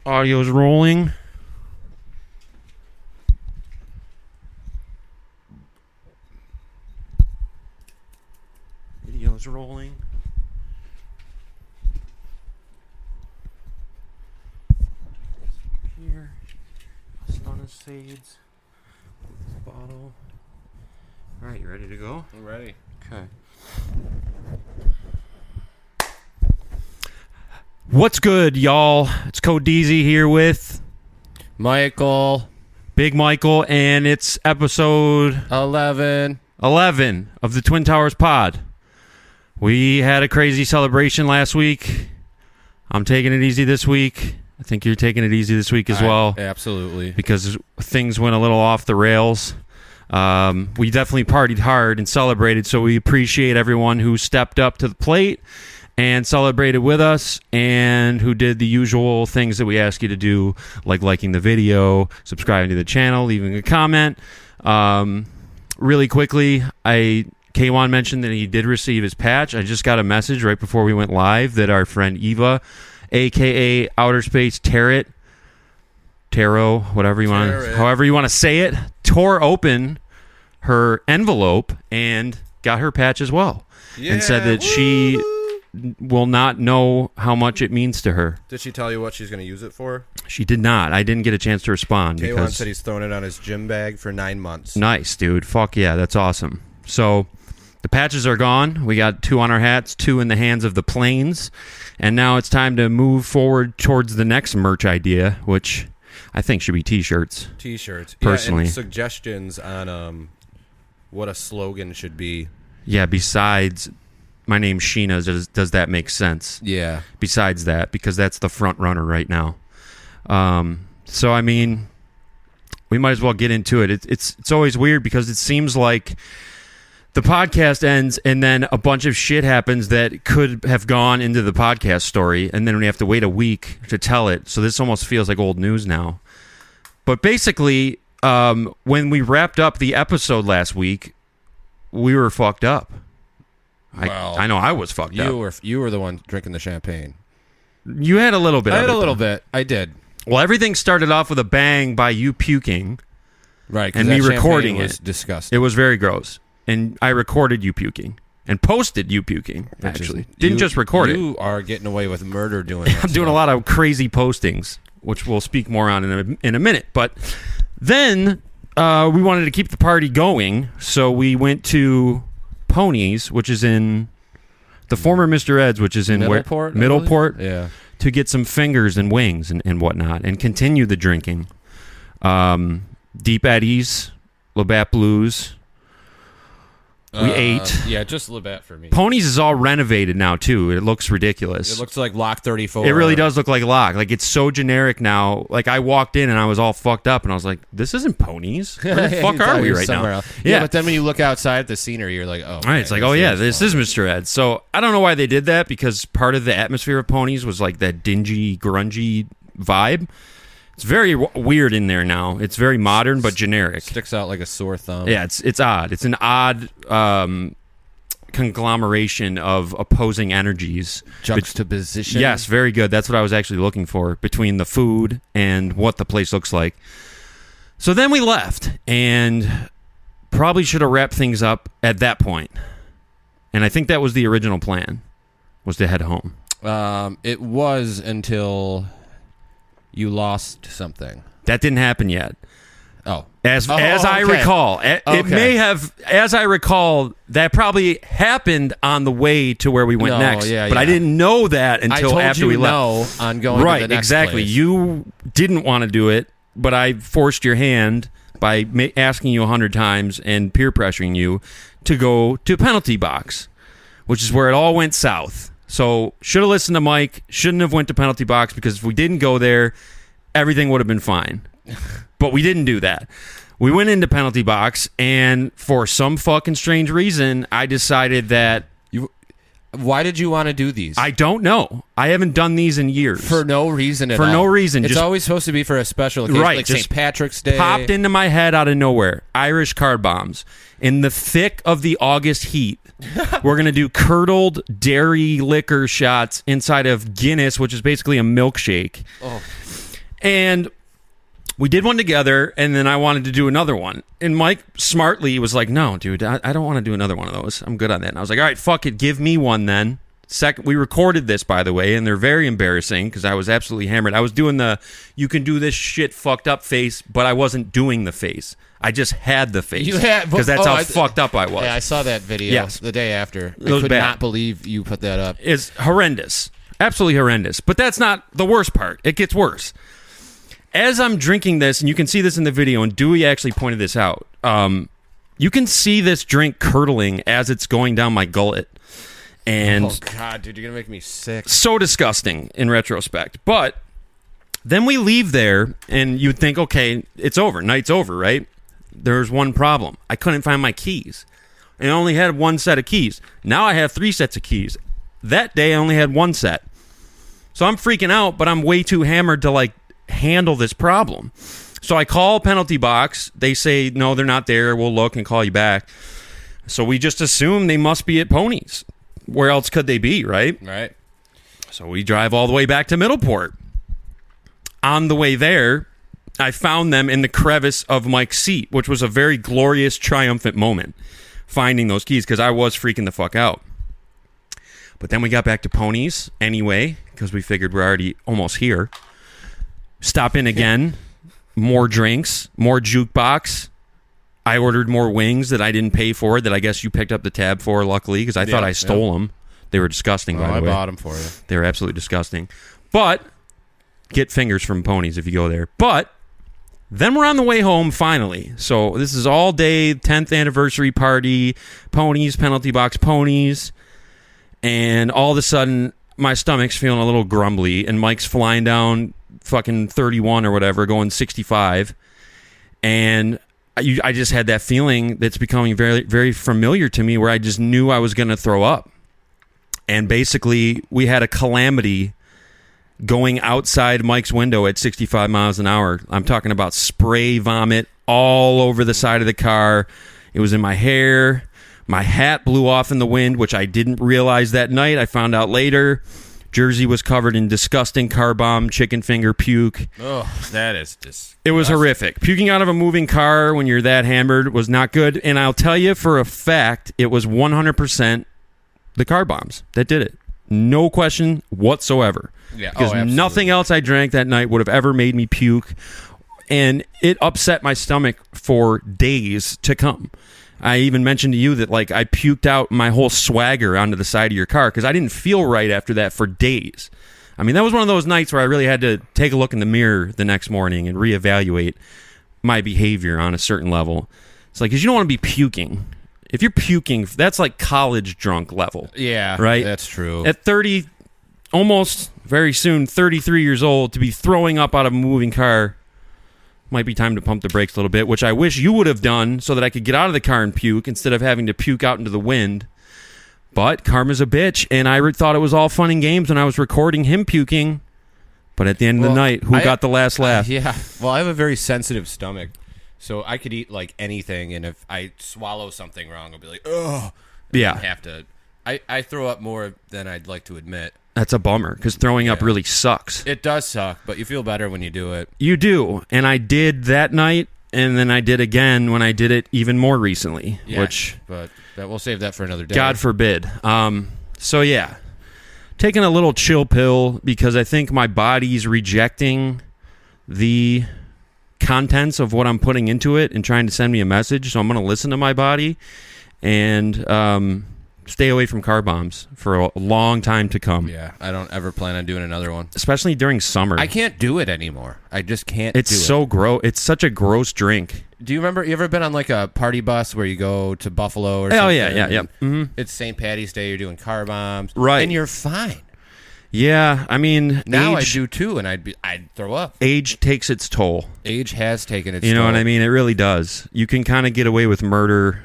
Audio's rolling. Video's rolling. Here. Stun of Sades. Bottle. Alright, you ready to go? I'm ready. Okay. What's good, y'all? It's Codeezie here with Michael. Big Michael, and it's episode 11 of the Twin Towers Pod. We had a crazy celebration last week. I'm taking it easy this week. I think you're taking it easy this week as well. Absolutely. Because things went a little off the rails. We definitely partied hard and celebrated, so we appreciate everyone who stepped up to the plate and celebrated with us, and who did the usual things that we ask you to do, like liking the video, subscribing to the channel, leaving a comment. Really quickly, K-Wan mentioned that he did receive his patch. I just got a message right before we went live that our friend Eva, a.k.a. Outer Space Tarot, however you want to say it, tore open her envelope and got her patch as well. Yeah, and said that she will not know how much it means to her. Did she tell you what she's going to use it for? She did not. I didn't get a chance to respond. K-Wan said he's thrown it on his gym bag for 9 months. Nice, dude. Fuck yeah, that's awesome. So the patches are gone. We got 2 on our hats, 2 in the hands of the planes, and now it's time to move forward towards the next merch idea, which I think should be t-shirts. T-shirts. Personally. Yeah, and suggestions on what a slogan should be. Yeah, besides my name's Sheena, does that make sense? Yeah. Besides that, because that's the front runner right now. So, I mean, we might as well get into it. It's always weird because it seems like the podcast ends and then a bunch of shit happens that could have gone into the podcast story, and then we have to wait a week to tell it. So this almost feels like old news now. But basically, when we wrapped up the episode last week, we were fucked up. I know I was fucked up. You were the one drinking the champagne. You had a little bit. I had a little bit. I did. Well, everything started off with a bang by you puking, right? And me recording was it. Disgusting. It was very gross, and I recorded you puking and posted you puking. Actually, didn't just record it. You are getting away with murder doing that. I'm doing a lot of crazy postings, which we'll speak more on in a minute. But then we wanted to keep the party going, so we went to Ponies, which is in the former Mr. Ed's, which is in Middleport, yeah, to get some fingers and wings and whatnot, and continue the drinking. Deep Eddies, Labatt Blues. We ate. Yeah, just Labatt for me. Ponies is all renovated now, too. It looks ridiculous. It looks like Lock 34. It really does look like Lock. Like, it's so generic now. Like, I walked in and I was all fucked up, and I was like, this isn't Ponies. Where the fuck are we right now? Else. Yeah, but then when you look outside at the scenery, you're like, oh. Right, it's like, oh, yeah, this is Mr. Ed. So, I don't know why they did that, because part of the atmosphere of Ponies was like that dingy, grungy vibe. It's very weird in there now. It's very modern but generic. Sticks out like a sore thumb. Yeah, it's odd. It's an odd conglomeration of opposing energies. Juxtaposition. Yes, very good. That's what I was actually looking for, between the food and what the place looks like. So then we left, and probably should have wrapped things up at that point. And I think that was the original plan, was to head home. It was until you lost something. That didn't happen yet. Oh. As I recall. It may have, as I recall, that probably happened on the way to where we went next. But I didn't know that until after we left. On going to the next exactly. place. You didn't want to do it, but I forced your hand by asking you 100 times and peer pressuring you to go to penalty box, which is where it all went south. So should have listened to Mike, shouldn't have went to penalty box, because if we didn't go there, everything would have been fine. But we didn't do that. We went into penalty box, and for some fucking strange reason, I decided that... Why did you want to do these? I don't know. I haven't done these in years. For no reason at all. For no reason. It's just, always supposed to be for a special occasion, right, like St. Patrick's Day. Popped into my head out of nowhere. Irish card bombs. In the thick of the August heat, we're going to do curdled dairy liquor shots inside of Guinness, which is basically a milkshake. Oh. And we did one together, and then I wanted to do another one. And Mike smartly was like, no, dude, I don't want to do another one of those. I'm good on that. And I was like, all right, fuck it. Give me one then. Second, we recorded this, by the way, and they're very embarrassing because I was absolutely hammered. I was doing the you can do this shit fucked up face, but I wasn't doing the face. I just had the face. Because that's how fucked up I was. Yeah, I saw that video the day after. I could not believe you put that up. It's horrendous. Absolutely horrendous. But that's not the worst part. It gets worse. As I'm drinking this, and you can see this in the video, and Dewey actually pointed this out, you can see this drink curdling as it's going down my gullet. And oh, God, dude, you're going to make me sick. So disgusting in retrospect. But then we leave there, and you'd think, okay, it's over. Night's over, right? There's one problem. I couldn't find my keys. And I only had one set of keys. Now I have 3 sets of keys. That day, I only had 1 set. So I'm freaking out, but I'm way too hammered to, handle this problem. So I call Penalty Box. They say, no, they're not there. We'll look and call you back. So we just assume they must be at Ponies. Where else could they be, right? Right. So we drive all the way back to Middleport. On the way there, I found them in the crevice of Mike's seat, which was a very glorious, triumphant moment, finding those keys, because I was freaking the fuck out. But then we got back to Ponies anyway, because we figured we're already almost here. Stop in again, more drinks, more jukebox. I ordered more wings that I didn't pay for, that I guess you picked up the tab for, luckily, because I thought I stole them. They were disgusting, by the way. I bought them for you. They were absolutely disgusting. But get fingers from Ponies if you go there. But then we're on the way home, finally. So this is all day, 10th anniversary party, Ponies, Penalty Box, Ponies. And all of a sudden, my stomach's feeling a little grumbly, and Mike's flying down fucking 31 or whatever, going 65. And I just had that feeling that's becoming very, very familiar to me, where I just knew I was going to throw up. And basically, we had a calamity going outside Mike's window at 65 miles an hour. I'm talking about spray vomit all over the side of the car. It was in my hair. My hat blew off in the wind, which I didn't realize that night. I found out later. Jersey was covered in disgusting car bomb, chicken finger puke. Oh, that is disgusting. It was horrific. Puking out of a moving car when you're that hammered was not good. And I'll tell you for a fact, it was 100% the car bombs that did it. No question whatsoever. Yeah. Because nothing else I drank that night would have ever made me puke. And it upset my stomach for days to come. I even mentioned to you that I puked out my whole swagger onto the side of your car because I didn't feel right after that for days. I mean, that was one of those nights where I really had to take a look in the mirror the next morning and reevaluate my behavior on a certain level. It's because you don't want to be puking. If you're puking, that's like college drunk level. Yeah, right? That's true. At 30, almost very soon, 33 years old, to be throwing up out of a moving car, might be time to pump the brakes a little bit, which I wish you would have done so that I could get out of the car and puke instead of having to puke out into the wind. But karma's a bitch, and I thought it was all fun and games when I was recording him puking. But at the end of the night, who got the last laugh? Yeah. Well, I have a very sensitive stomach, so I could eat anything, and if I swallow something wrong, I'll be like, ugh. Yeah. Have to. I throw up more than I'd like to admit. That's a bummer, because throwing up really sucks. It does suck, but you feel better when you do it. You do, and I did that night, and then I did again when I did it even more recently. Yeah, but we'll save that for another day. God forbid. So yeah, taking a little chill pill because I think my body's rejecting the contents of what I'm putting into it and trying to send me a message. So I'm going to listen to my body and stay away from car bombs for a long time to come. Yeah, I don't ever plan on doing another one. Especially during summer. I can't do it anymore. I just can't do it. It's so gross. It's such a gross drink. Do you remember, you ever been on a party bus where you go to Buffalo or something? Oh, yeah. Mm-hmm. It's St. Patty's Day, you're doing car bombs. Right. And you're fine. Yeah, I mean... Now I do too, and I'd throw up. Age takes its toll. Age has taken its toll. You know what I mean? It really does. You can kind of get away with murder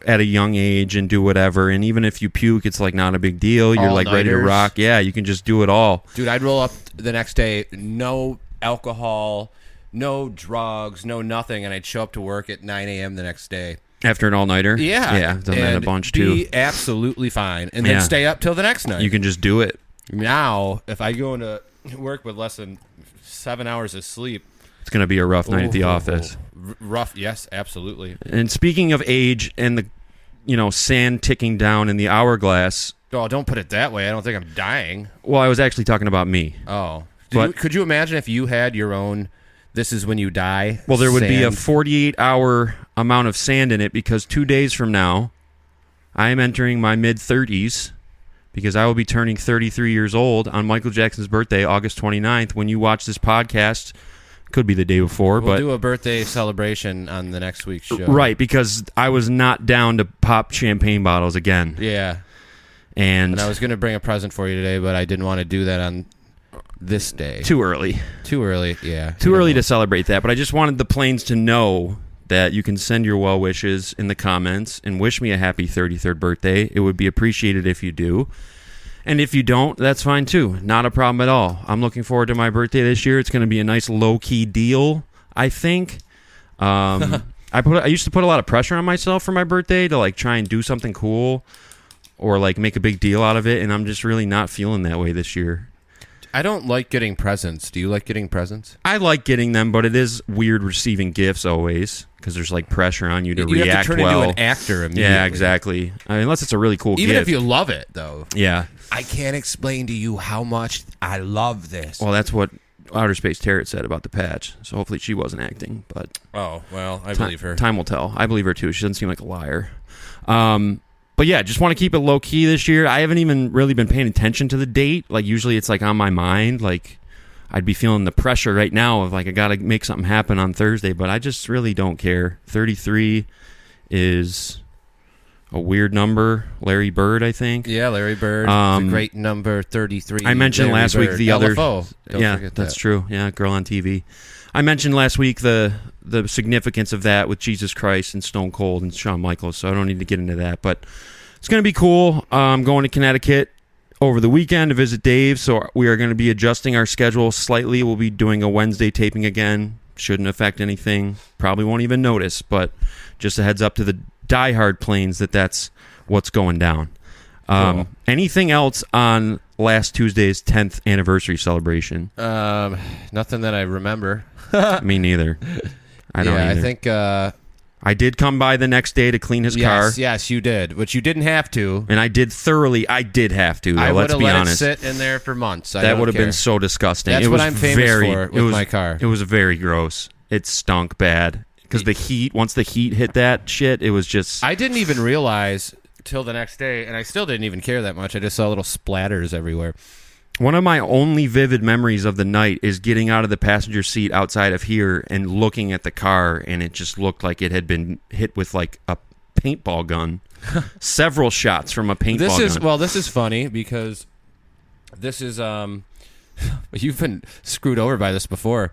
at a young age and do whatever, and even if you puke, it's not a big deal. You're ready to rock. Yeah, you can just do it all. Dude, I'd roll up the next day, no alcohol, no drugs, no nothing, and I'd show up to work at 9 a.m. the next day. After an all-nighter? Yeah. Yeah, I've done that a bunch too. Be absolutely fine, and then stay up till the next night. You can just do it. Now, if I go into Work with less than 7 hours of sleep. It's going to be a rough night at the office. Rough, yes, absolutely. And speaking of age and the, sand ticking down in the hourglass. Oh, don't put it that way. I don't think I'm dying. Well, I was actually talking about me. Oh. But- Could you imagine if you had your own "this is when you die"? Well, there would be a sand? 48-hour amount of sand in it because 2 days from now, I am entering my mid-30s because I will be turning 33 years old on Michael Jackson's birthday, August 29th. When you watch this podcast, could be the day before. We'll but do a birthday celebration on the next week's show. Right, because I was not down to pop champagne bottles again. Yeah. And I was going to bring a present for you today, but I didn't want to do that on this day. Too early. Too early, yeah. Too early to celebrate that, but I just wanted the planes to know that you can send your well wishes in the comments and wish me a happy 33rd birthday. It would be appreciated if you do. And if you don't, that's fine too. Not a problem at all. I'm looking forward to my birthday this year. It's going to be a nice low-key deal, I think. I used to put a lot of pressure on myself for my birthday to try and do something cool or make a big deal out of it, and I'm just really not feeling that way this year. I don't like getting presents. Do you like getting presents? I like getting them, but it is weird receiving gifts always because there's pressure on you to react well. You have to turn into an actor immediately. Yeah, exactly. Unless it's a really cool gift. Even if you love it, though. Yeah. I can't explain to you how much I love this. Well, that's what Outer Space Tarot said about the patch. So hopefully she wasn't acting. But oh, well, I believe her. Time will tell. I believe her too. She doesn't seem like a liar. But yeah, just want to keep it low key this year. I haven't even really been paying attention to the date. Usually it's on my mind. I'd be feeling the pressure right now of I got to make something happen on Thursday, but I just really don't care. 33 is a weird number. Larry Bird, I think. Yeah, Larry Bird. It's a great number, 33. I mentioned Larry last Bird. week the other. LFO. Don't yeah, forget that's that. true. Yeah, girl on TV. I mentioned last week the significance of that with Jesus Christ and Stone Cold and Shawn Michaels, so I don't need to get into that. But it's going to be cool. I'm going to Connecticut over the weekend to visit Dave, so we are going to be adjusting our schedule slightly. We'll be doing a Wednesday taping again. Shouldn't affect anything. Probably won't even notice, but just a heads up to the diehard planes that's what's going down. Cool. Anything else on last Tuesday's 10th anniversary celebration? Nothing that I remember. Me neither. I don't either. I think I did come by the next day to clean his car. Yes, you did, which you didn't have to. And I did thoroughly. I did have to, though, I let's be let honest. it sit in there for months. That would have been so disgusting. That's it was what I'm famous for with my car. It was very gross. It stunk bad. Because the heat, once the heat hit that shit, it was just... I didn't even realize till the next day, and I still didn't even care that much. I just saw little splatters everywhere. One of my only vivid memories of the night is getting out of the passenger seat outside of here and looking at the car, and it just looked like it had been hit with a paintball gun. Several shots from a paintball gun. Well, this is funny because this is you've been screwed over by this before.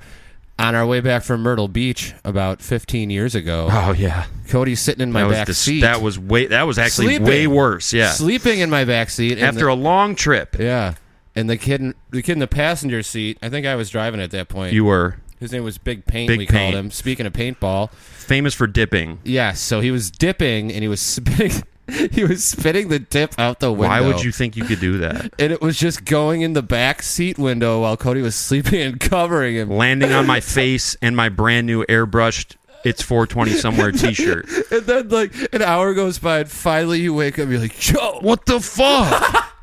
On our way back from Myrtle Beach about 15 years ago. Oh yeah, Cody's sitting in my back seat. That was actually Sleeping. way worse. Yeah, sleeping in my back seat after a long trip. Yeah, and the kid in the passenger seat. I think I was driving at that point. You were. His name was Big Paint. Big we Paint. called him. Speaking of paintball, famous for dipping. Yes, so he was dipping and he was spitting. He was spitting the dip out the window. Why would you think you could do that? And it was just going in the back seat window while Cody was sleeping and covering him. Landing on my face and my brand new airbrushed It's 420 Somewhere t-shirt. And then an hour goes by and finally you wake up and you're like, Joe, What the fuck?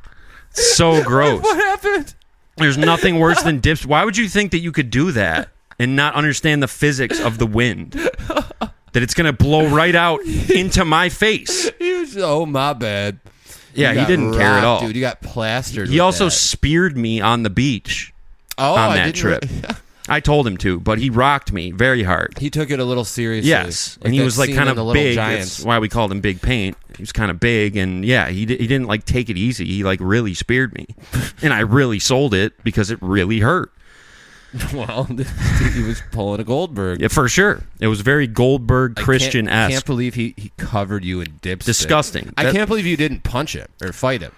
So gross. what happened? There's nothing worse than dips. Why would you think that you could do that and not understand the physics of the wind? That it's going to blow right out into my face. Oh, my bad. Yeah, he didn't care at all. Dude, you got plastered. He with also that. speared me on the beach on that trip. I told him to, but he rocked me very hard. He took it a little seriously. Yes, and he was kind of big. That's why we called him Big Paint. He was kind of big, and yeah, he didn't take it easy. He really speared me, and I really sold it because it really hurt. Well, he was pulling a Goldberg. Yeah, for sure. It was very Goldberg Christian-esque. I can't believe he covered you in dipstick. Disgusting. I can't believe you didn't punch him or fight him.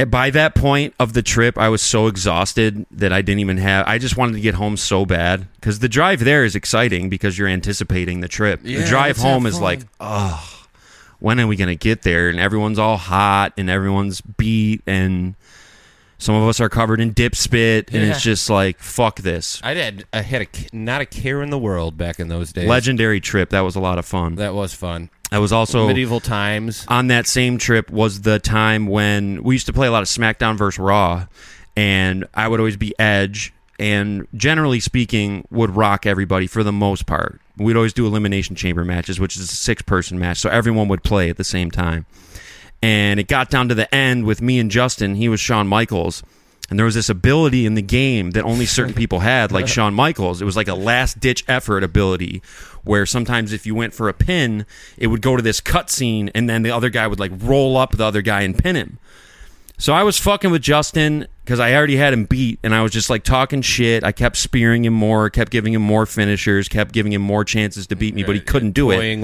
By that point of the trip, I was so exhausted that I didn't even I just wanted to get home so bad. Because the drive there is exciting because you're anticipating the trip. Yeah, the drive let's home have is fun. When are we going to get there? And everyone's all hot and everyone's beat. And Some of us are covered in dip spit, and it's just like, fuck this. I had not a care in the world back in those days. Legendary trip. That was a lot of fun. That was fun. I was also medieval times. On that same trip was the time when we used to play a lot of Smackdown versus Raw, and I would always be Edge, and generally speaking, would rock everybody for the most part. We'd always do elimination chamber matches, which is a 6-person match, so everyone would play at the same time. And it got down to the end with me and Justin. He was Shawn Michaels. And there was this ability in the game that only certain people had, like Shawn Michaels. It was like a last-ditch effort ability where sometimes if you went for a pin, it would go to this cutscene, and then the other guy would like roll up the other guy and pin him. So I was fucking with Justin because I already had him beat, and I was just like talking shit. I kept spearing him more, kept giving him more finishers, kept giving him more chances to beat me, but he couldn't do it. Toying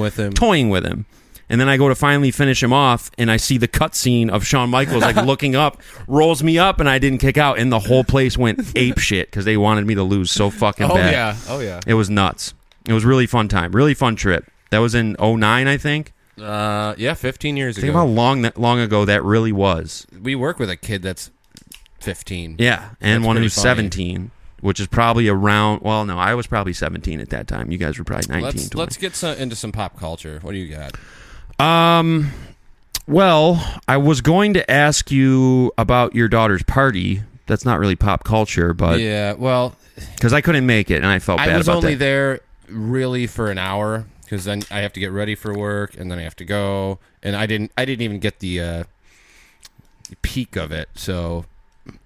with him. And then I go to finally finish him off, and I see the cutscene of Shawn Michaels like looking up, rolls me up, and I didn't kick out, and the whole place went ape shit because they wanted me to lose so fucking bad. Oh yeah. It was nuts. It was really fun time, really fun trip. That was in 2009, I think. 15 years ago. Think of how long ago that really was. We work with a kid that's 15. Yeah, and that's one who's funny. 17. Which is probably around. Well, no, I was probably 17 at that time. You guys were probably 19. Let's get into some pop culture. What do you got? Well, I was going to ask you about your daughter's party. That's not really pop culture, but yeah, well, because I couldn't make it and I felt bad about that. I was only there really for an hour because then I have to get ready for work and then I have to go, and I didn't even get the peak of it, so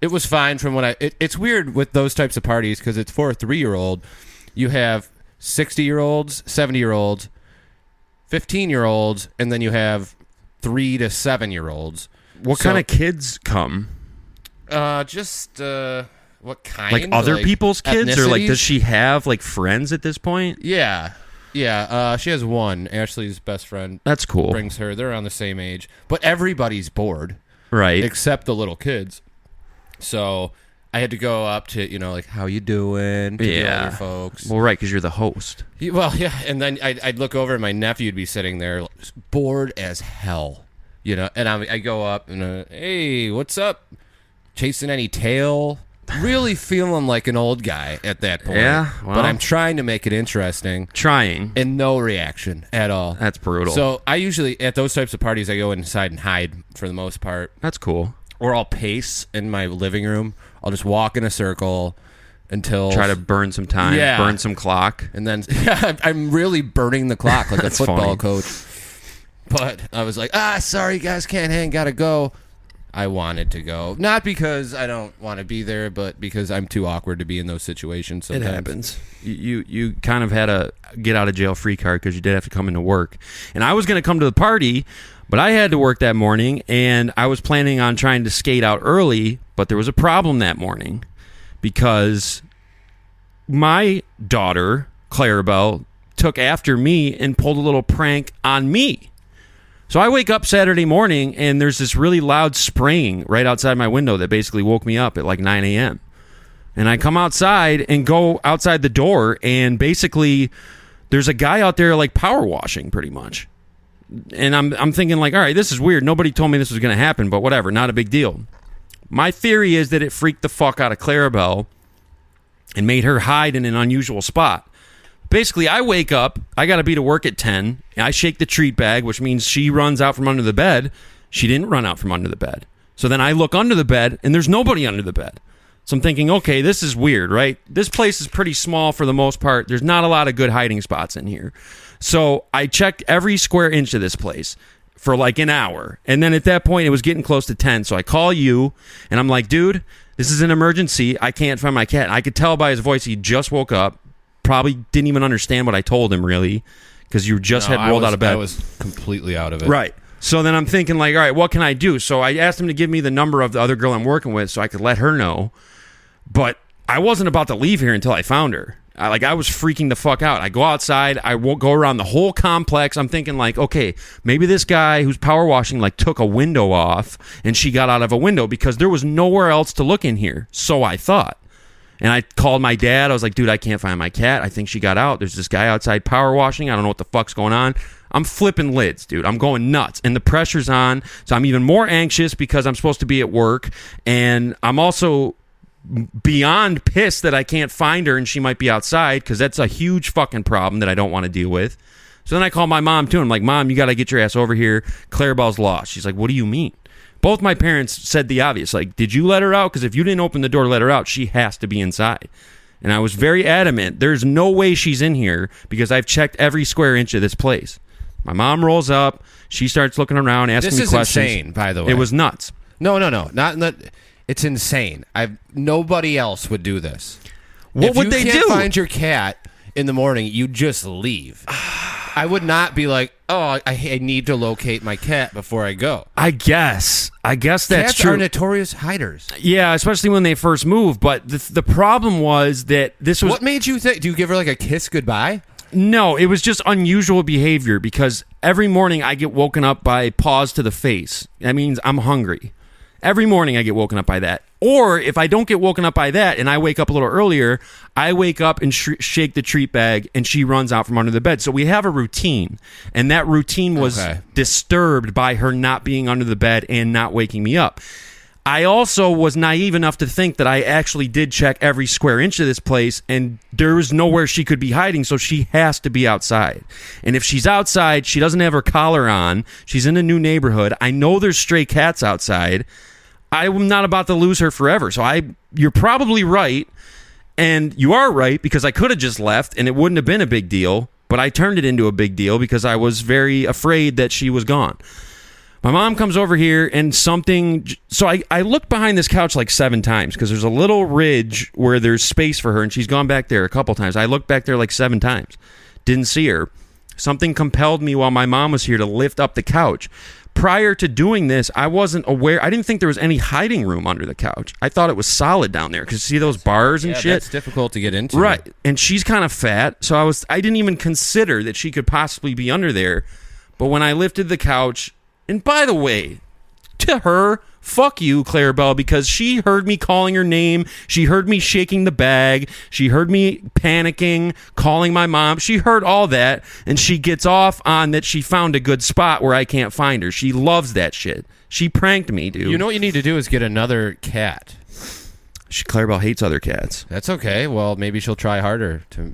it was fine from when it's weird with those types of parties because it's for a 3-year-old. You have 60-year-olds, 70-year-olds, 15-year-olds, and then you have 3 to 7-year-olds. What kind of kids come? What kind? Like other people's kids, or like does she have like friends at this point? Yeah. She has one. Ashley's best friend. That's cool. Brings her. They're around the same age, but everybody's bored, right? Except the little kids. So I had to go up to, like, how you doing? To the older folks. Well, right, because you're the host. And then I'd look over and my nephew would be sitting there bored as hell, and I go up and, hey, what's up? Chasing any tail? Really feeling like an old guy at that point. Yeah, well, but I'm trying to make it interesting. And no reaction at all. That's brutal. So I usually, at those types of parties, I go inside and hide for the most part. That's cool. Or I'll pace in my living room. I'll just walk in a circle until... Try to burn some time, burn some clock. And then I'm really burning the clock like a football coach. But I was like, sorry, guys, can't hang, gotta go. I wanted to go. Not because I don't want to be there, but because I'm too awkward to be in those situations sometimes. It happens. You kind of had a get-out-of-jail-free card because you did have to come into work. And I was going to come to the party, but I had to work that morning, and I was planning on trying to skate out early, but there was a problem that morning because my daughter, Claribell, took after me and pulled a little prank on me. So I wake up Saturday morning, and there's this really loud spraying right outside my window that basically woke me up at like 9 a.m. And I come outside and go outside the door, and basically there's a guy out there like power washing pretty much. And I'm thinking like, all right, this is weird. Nobody told me this was going to happen, but whatever, not a big deal. My theory is that it freaked the fuck out of Claribell and made her hide in an unusual spot. Basically, I wake up, I got to be to work at 10, I shake the treat bag, which means she runs out from under the bed. She didn't run out from under the bed. So then I look under the bed, and there's nobody under the bed. So I'm thinking, okay, this is weird, right? This place is pretty small for the most part. There's not a lot of good hiding spots in here. So I checked every square inch of this place for like an hour. And then at that point, it was getting close to 10. So I call you, and I'm like, dude, this is an emergency. I can't find my cat. And I could tell by his voice he just woke up. Probably didn't even understand what I told him, really, because you just had rolled out of bed. I was completely out of it. Right. So then I'm thinking, like, all right, what can I do? So I asked him to give me the number of the other girl I'm working with so I could let her know. But I wasn't about to leave here until I found her. I was freaking the fuck out. I go outside. I won't go around the whole complex. I'm thinking, like, okay, maybe this guy who's power washing, like, took a window off and she got out of a window because there was nowhere else to look in here. So I thought. And I called my dad. I was like, dude, I can't find my cat. I think she got out. There's this guy outside power washing. I don't know what the fuck's going on. I'm flipping lids, dude. I'm going nuts. And the pressure's on. So I'm even more anxious because I'm supposed to be at work. And I'm also beyond pissed that I can't find her and she might be outside, because that's a huge fucking problem that I don't want to deal with. So then I call my mom too. I'm like, Mom, you got to get your ass over here. Claribell's lost. She's like, what do you mean? Both my parents said the obvious. Like, did you let her out? Because if you didn't open the door to let her out, she has to be inside. And I was very adamant. There's no way she's in here because I've checked every square inch of this place. My mom rolls up. She starts looking around, asking me questions. This is insane, by the way. It was nuts. No. Not. It's insane. Nobody else would do this. What would they do? If you can't find your cat in the morning, you just leave. I would not be like, oh, I need to locate my cat before I go. I guess that's Cats true. are notorious hiders. Yeah, especially when they first move. But the problem was that this was... What made you think? Do you give her like a kiss goodbye? No, it was just unusual behavior because every morning I get woken up by paws to the face. That means I'm hungry. Every morning I get woken up by that. Or if I don't get woken up by that and I wake up a little earlier, I wake up and shake the treat bag and she runs out from under the bed. So we have a routine. And that routine was disturbed by her not being under the bed and not waking me up. I also was naive enough to think that I actually did check every square inch of this place and there was nowhere she could be hiding, so she has to be outside. And if she's outside, she doesn't have her collar on, she's in a new neighborhood, I know there's stray cats outside, I'm not about to lose her forever. So you're probably right, and you are right because I could have just left and it wouldn't have been a big deal, but I turned it into a big deal because I was very afraid that she was gone. My mom comes over here and something... So I looked behind this couch like 7 times because there's a little ridge where there's space for her, and she's gone back there a couple times. I looked back there like 7 times. Didn't see her. Something compelled me while my mom was here to lift up the couch. Prior to doing this, I wasn't aware... I didn't think there was any hiding room under the couch. I thought it was solid down there because see those bars and shit? That's difficult to get into. Right. And she's kind of fat, so I didn't even consider that she could possibly be under there. But when I lifted the couch... And by the way, to her, fuck you, Claribell, because she heard me calling her name. She heard me shaking the bag. She heard me panicking, calling my mom. She heard all that, and she gets off on that she found a good spot where I can't find her. She loves that shit. She pranked me, dude. You know what you need to do is get another cat. Claribell hates other cats. That's okay. Well, maybe she'll try harder to,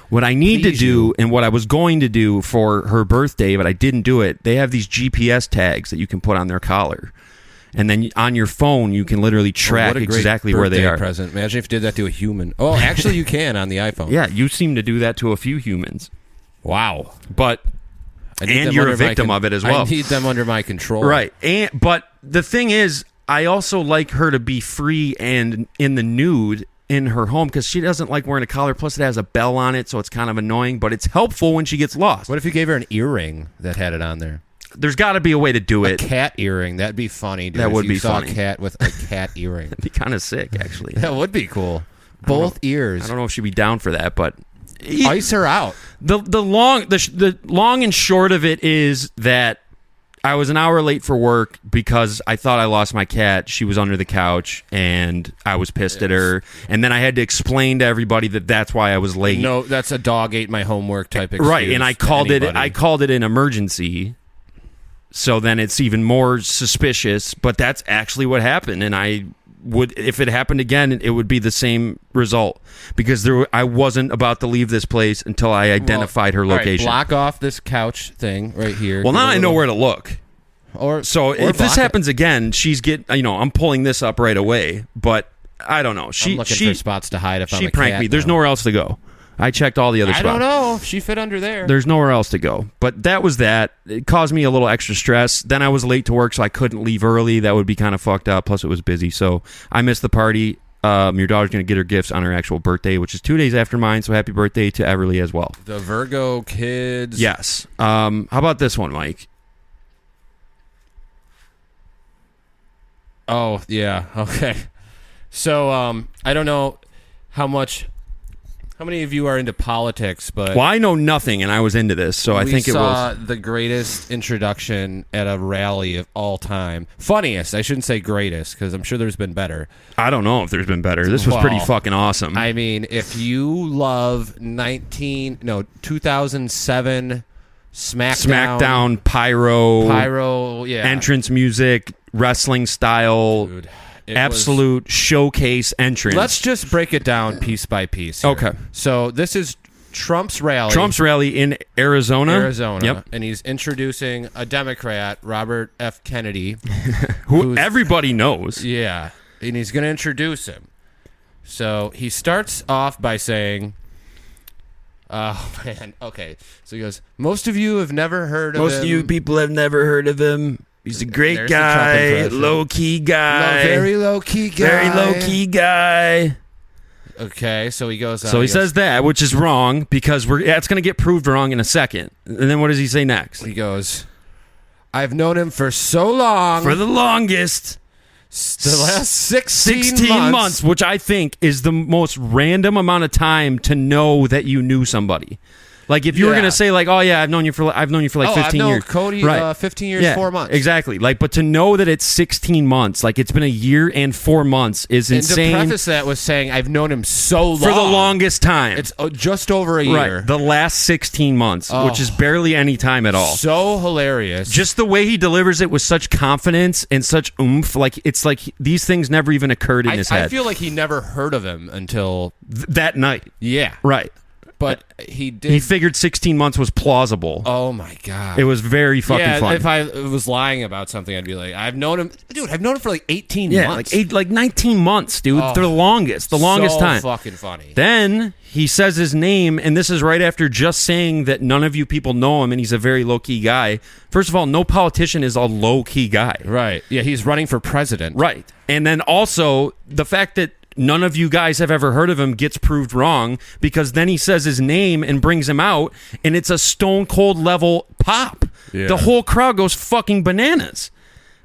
What I need to do, and what I was going to do for her birthday, but I didn't do it, they have these GPS tags that you can put on their collar. And then on your phone, you can literally track exactly where they are. Present. Imagine if you did that to a human. Oh, actually, you can on the iPhone. Yeah, you seem to do that to a few humans. Wow. But... And you're a victim of it as well. I need them under my control. Right. But the thing is... I also like her to be free and in the nude in her home because she doesn't like wearing a collar. Plus, it has a bell on it, so it's kind of annoying, but it's helpful when she gets lost. What if you gave her an earring that had it on there? There's got to be a way to do it. A cat earring. That'd be funny, dude. That would be funny. If you saw a cat with a cat earring. That'd be kind of sick, actually. That would be cool. Both ears. I don't know if she'd be down for that, but... Ice her out. The long and short of it is that I was an hour late for work because I thought I lost my cat. She was under the couch, and I was pissed at her. And then I had to explain to everybody that that's why I was late. No, that's a dog ate my homework type excuse. Right, and I called it an emergency. So then it's even more suspicious. But that's actually what happened, and if it happened again, it would be the same result because I wasn't about to leave this place until I identified her location. Right, block off this couch thing right here. Well, now I know where to look. If this happens again, I'm pulling this up right away. But I don't know. I'm looking for spots to hide if I'm a cat. She pranked me. There's nowhere else to go. I checked all the other spots. I don't know if she fit under there. There's nowhere else to go. But that was that. It caused me a little extra stress. Then I was late to work, so I couldn't leave early. That would be kind of fucked up. Plus, it was busy. So I missed the party. Your daughter's going to get her gifts on her actual birthday, which is 2 days after mine. So happy birthday to Everly as well. The Virgo kids. Yes. How about this one, Mike? Oh, yeah. Okay. So I don't know how much... How many of you are into politics? But Well, I know nothing, and I was into this, so I think it was. We saw the greatest introduction at a rally of all time. Funniest. I shouldn't say greatest, because I'm sure there's been better. I don't know if there's been better. This was pretty fucking awesome. I mean, if you love 2007 Smackdown, pyro, yeah, entrance music, wrestling style, Dude, absolute showcase entrance. Let's just break it down piece by piece here. Okay. So this is Trump's rally. Trump's rally in Arizona. Yep. And he's introducing a Democrat, Robert F. Kennedy. Who everybody knows. Yeah. And he's going to introduce him. So he starts off by saying, oh, man. Okay. So he goes, most of you have never heard of him. Most of you people have never heard of him. He's a great There's guy, low-key guy. Very low-key guy. Very low-key guy. Okay, so he goes on. So he says that, which is wrong, because it's going to get proved wrong in a second. And then what does he say next? He goes, I've known him for so long. For the longest. The last 16 months, which I think is the most random amount of time to know that you knew somebody. Like if you were gonna say like, oh yeah, I've known you for like 15 I've known years. Cody, right. 15 years, 4 months. Exactly. Like, but to know that it's 16 months, like it's been a year and 4 months, is insane. And to preface that was saying I've known him so long for the longest time. It's just over a year. Right. The last 16 months, which is barely any time at all. So hilarious. Just the way he delivers it with such confidence and such oomph, like it's like these things never even occurred in his head. I feel like he never heard of him until that night. Yeah. Right. But he did. He figured 16 months was plausible. Oh my god! It was very fucking fun. If I was lying about something, I'd be like, "I've known him, dude. I've known him for like 18 months. like 19 months, dude. They're the longest time. So fucking funny. Then he says his name, and this is right after just saying that none of you people know him, and he's a very low key guy. First of all, no politician is a low key guy, right? Yeah, he's running for president, right? And then also the fact that none of you guys have ever heard of him gets proved wrong, because then he says his name and brings him out, and it's a stone cold level pop. Yeah. The whole crowd goes fucking bananas.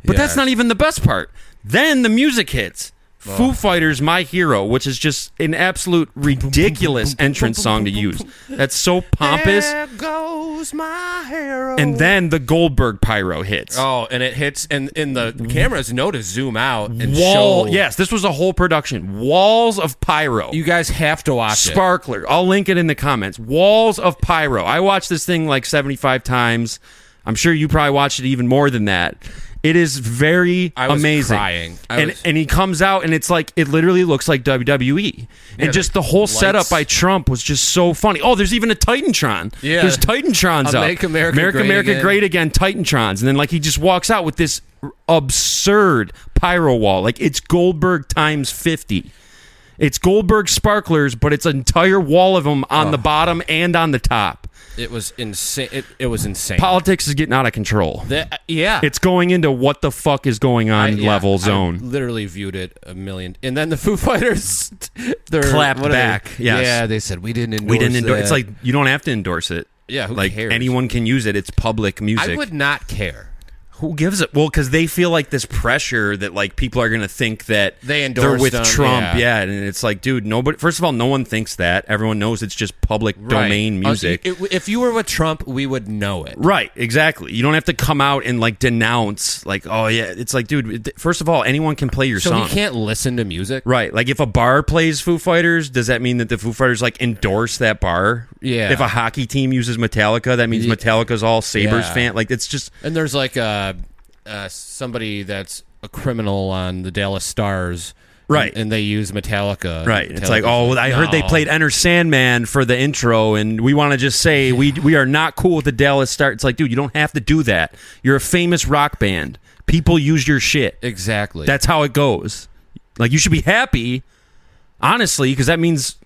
But that's not even the best part. Then the music hits. Foo Fighters' My Hero, which is just an absolute ridiculous entrance song to use. That's so pompous. There goes my hero. And then the Goldberg pyro hits. Oh, and it hits, and the cameras know to zoom out and show. Yes, this was a whole production. Walls of pyro. You guys have to watch it. Sparkler. I'll link it in the comments. Walls of pyro. I watched this thing like 75 times. I'm sure you probably watched it even more than that. It is very amazing. Crying. And he comes out, and it's like, it literally looks like WWE. And just the whole setup by Trump was just so funny. Oh, there's even a Titantron. Yeah. There's Titantrons up. Make America Great Again Titantrons. And then like he just walks out with this absurd pyro wall. Like it's Goldberg times 50. It's Goldberg sparklers, but it's an entire wall of them on the bottom and on the top. It was insane. It was insane. Politics is getting out of control. Yeah. It's going into what the fuck is going on level zone. I literally viewed it a million. And then the Foo Fighters clapped back. Yes. Yeah, they said, we didn't endorse it. It's like, you don't have to endorse it. Yeah, who like, cares? anyone can use it. It's public music. I would not care. Who gives it? Well, because they feel like this pressure that like people are going to think that they're with them, Trump. Yeah, and it's like, dude, nobody. First of all, no one thinks that. Everyone knows it's just public domain music. If you were with Trump, we would know it. Right, exactly. You don't have to come out and like denounce, like, oh yeah. It's like, dude. First of all, anyone can play your song. So he can't listen to music, right? Like if a bar plays Foo Fighters, does that mean that the Foo Fighters like endorse that bar? Yeah. If a hockey team uses Metallica, that means Metallica's all Sabres fan. Like it's just. And there's like somebody that's a criminal on the Dallas Stars, right? And they use Metallica, right? It's like, oh, I heard they played Enter Sandman for the intro, and we want to just say we are not cool with the Dallas Stars. It's like, dude, you don't have to do that. You're a famous rock band. People use your shit. Exactly. That's how it goes. Like, you should be happy, honestly, because that means.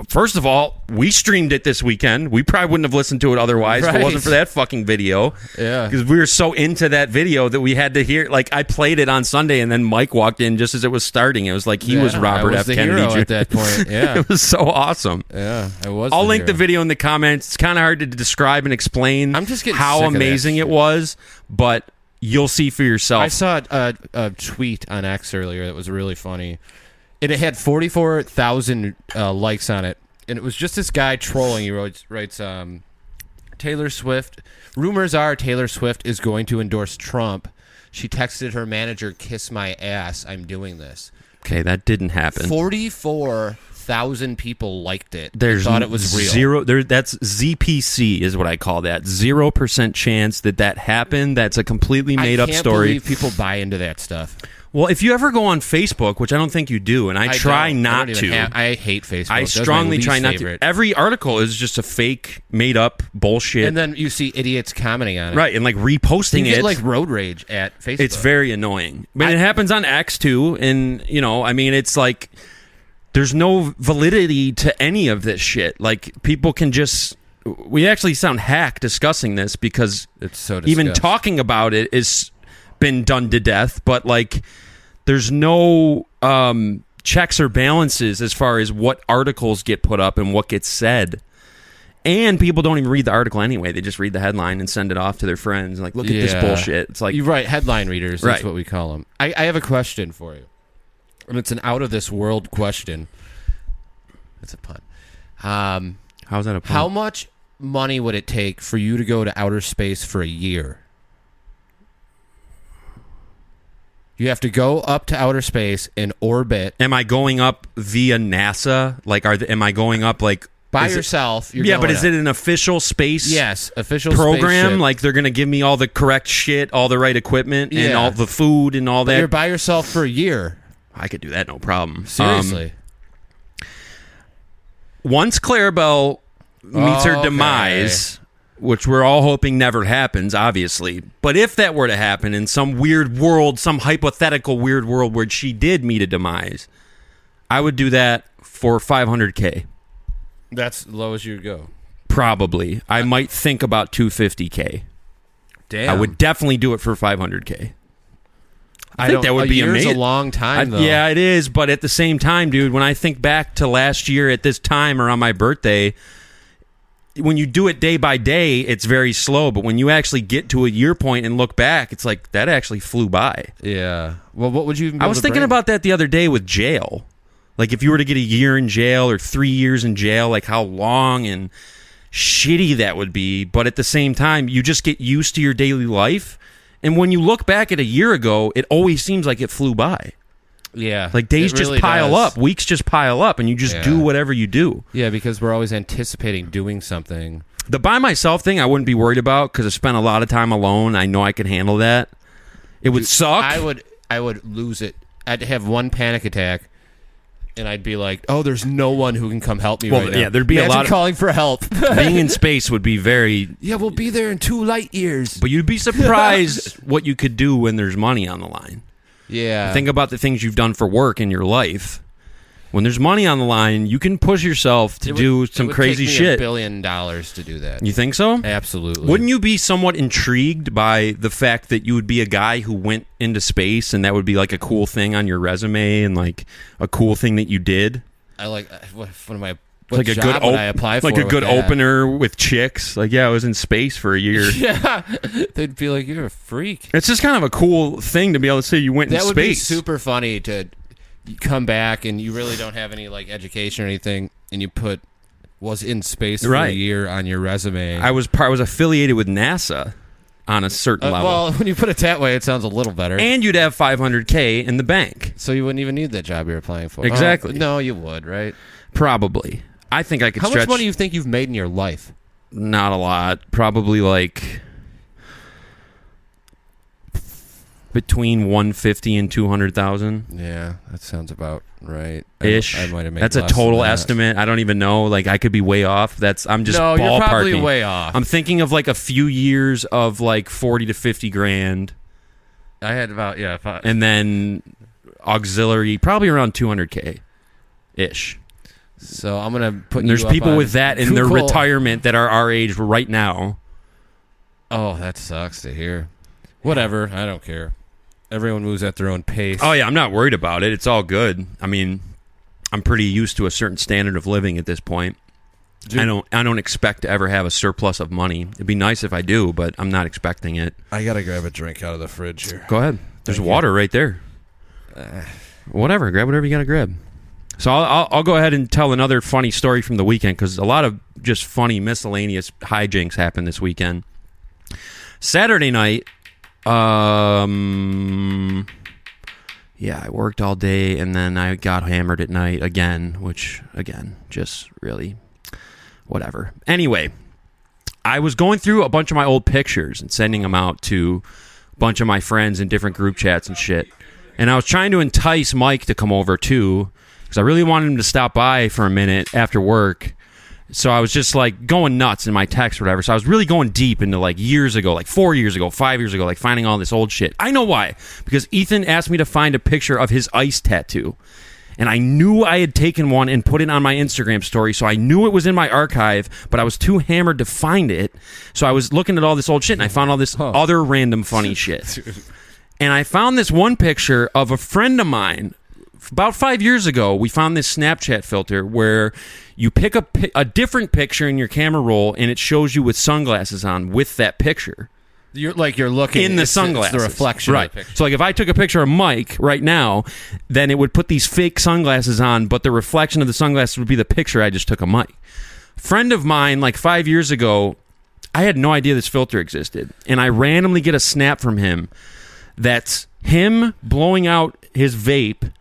First of all, we streamed it this weekend. We probably wouldn't have listened to it otherwise if it wasn't for that fucking video. Yeah. Because we were so into that video that we had to hear. Like, I played it on Sunday, and then Mike walked in just as it was starting. It was like he was Robert F. Kennedy Jr. at that point. Yeah. It was so awesome. Yeah, I was. I'll link the video in the comments. It's kind of hard to describe and explain I'm just getting how sick of that amazing shit. it was, but you'll see for yourself. I saw a tweet on X earlier that was really funny. And it had 44,000 likes on it. and it was just this guy trolling. He writes Taylor Swift. Rumors are Taylor Swift is going to endorse Trump. She texted her manager, "Kiss my ass. I'm doing this." Okay, that didn't happen. 44,000 people liked it. There's thought it was real. zero. That's ZPC is what I call that. 0% chance that happened. That's a completely made up story. I can't believe people buy into that stuff. Well, if you ever go on Facebook, which I don't think you do, and I try not to. I hate Facebook. I strongly try not to. Every article is just a fake, made up bullshit. And then you see idiots commenting on it. Right, and like reposting you get it. like road rage at Facebook. It's very annoying. But it happens on X too, and it's like there's no validity to any of this shit. Like people can just. We actually sound hack discussing this because it's so even talking about it is been done to death, but like there's no checks or balances as far as what articles get put up and what gets said. And people don't even read the article anyway. They just read the headline and send it off to their friends. Like, look at this bullshit. It's like you're right. Headline readers. That's what we call them. I have a question for you, and it's an out of this world question. That's a pun. How's that a pun? How much money would it take for you to go to outer space for a year? You have to go up to outer space and orbit. Am I going up via NASA? Like, am I going up like by yourself? But is it an official space? Yes, official program. Spaceship. Like they're going to give me all the correct shit, all the right equipment, and all the food and all that. You're by yourself for a year. I could do that, no problem. Seriously. Once Claribell meets her demise, which we're all hoping never happens, obviously. But if that were to happen in some weird world, some hypothetical weird world where she did meet a demise, I would do that for $500K. That's low as you'd go. Probably. I might think about $250K. Damn. I would definitely do it for $500K. I think that would be amazing. A long time, though. Yeah, it is. But at the same time, dude, when I think back to last year at this time or on my birthday, when you do it day by day, it's very slow. But when you actually get to a year point and look back, it's like that actually flew by. Yeah. Well, what would you even be I was thinking about that the other day with jail. Like if you were to get a year in jail or 3 years in jail, like how long and shitty that would be. But at the same time, you just get used to your daily life. And when you look back at a year ago, it always seems like it flew by. Yeah. Like days just pile up, weeks just pile up, and you just do whatever you do. Yeah, because we're always anticipating doing something. The by myself thing, I wouldn't be worried about because I spent a lot of time alone. I know I could handle that. It would suck. I would lose it. I'd have one panic attack, and I'd be like, "Oh, there's no one who can come help me right now." Yeah, there'd be a lot of calling for help. Being in space would be very. Yeah, we'll be there in 2 light years. But you'd be surprised what you could do when there's money on the line. Yeah. Think about the things you've done for work in your life. When there's money on the line, you can push yourself to do some crazy shit. $1 billion to do that. You think so? Absolutely. Wouldn't you be somewhat intrigued by the fact that you would be a guy who went into space and that would be like a cool thing on your resume and like a cool thing that you did? I like what am I? What like a good I apply for like a good opener with chicks. Like, yeah, I was in space for a year. Yeah, they'd be like, "You're a freak." It's just kind of a cool thing to be able to say you went in space. That would be super funny to come back and you really don't have any like education or anything, and you put was in space for a year on your resume. I was affiliated with NASA on a certain level. Well, when you put it that way, it sounds a little better. And you'd have $500K in the bank, so you wouldn't even need that job you're applying for. Exactly. No, you would, right? Probably. I think I could stretch. How much money do you think you've made in your life? Not a lot. Probably like between 150 and 200,000. Yeah, that sounds about right. Ish. I might have made That's a less total than that. estimate. I don't even know. Like I could be way off. I'm just no, ballparking. you're probably way off. I'm thinking of like a few years of like 40 to 50 grand. I had about and then auxiliary probably around 200K ish. So I'm gonna put. And there's you people up with that in their retirement that are our age right now. Oh, that sucks to hear. Whatever, I don't care. Everyone moves at their own pace. Oh yeah, I'm not worried about it. It's all good. I mean, I'm pretty used to a certain standard of living at this point. I don't expect to ever have a surplus of money. It'd be nice if I do, but I'm not expecting it. I gotta grab a drink out of the fridge here. Go ahead. There's water right there. Whatever. Grab whatever you gotta grab. So I'll go ahead and tell another funny story from the weekend because a lot of just funny miscellaneous hijinks happened this weekend. Saturday night, I worked all day and then I got hammered at night again, which again, just really whatever. Anyway, I was going through a bunch of my old pictures and sending them out to a bunch of my friends in different group chats and shit. And I was trying to entice Mike to come over too, because I really wanted him to stop by for a minute after work. So I was just like going nuts in my text or whatever. So I was really going deep into like years ago, like 4 years ago, 5 years ago, like finding all this old shit. I know why. Because Ethan asked me to find a picture of his ice tattoo. And I knew I had taken one and put it on my Instagram story. So I knew it was in my archive, but I was too hammered to find it. So I was looking at all this old shit and I found all this other random funny shit. And I found this one picture of a friend of mine. About 5 years ago, we found this Snapchat filter where you pick a different picture in your camera roll and it shows you with sunglasses on with that picture. You're looking in the sunglasses. It's the reflection, right? Of the picture. So like if I took a picture of Mike right now, then it would put these fake sunglasses on, but the reflection of the sunglasses would be the picture I just took of Mike. Friend of mine, like 5 years ago, I had no idea this filter existed, and I randomly get a snap from him that's him blowing out his vape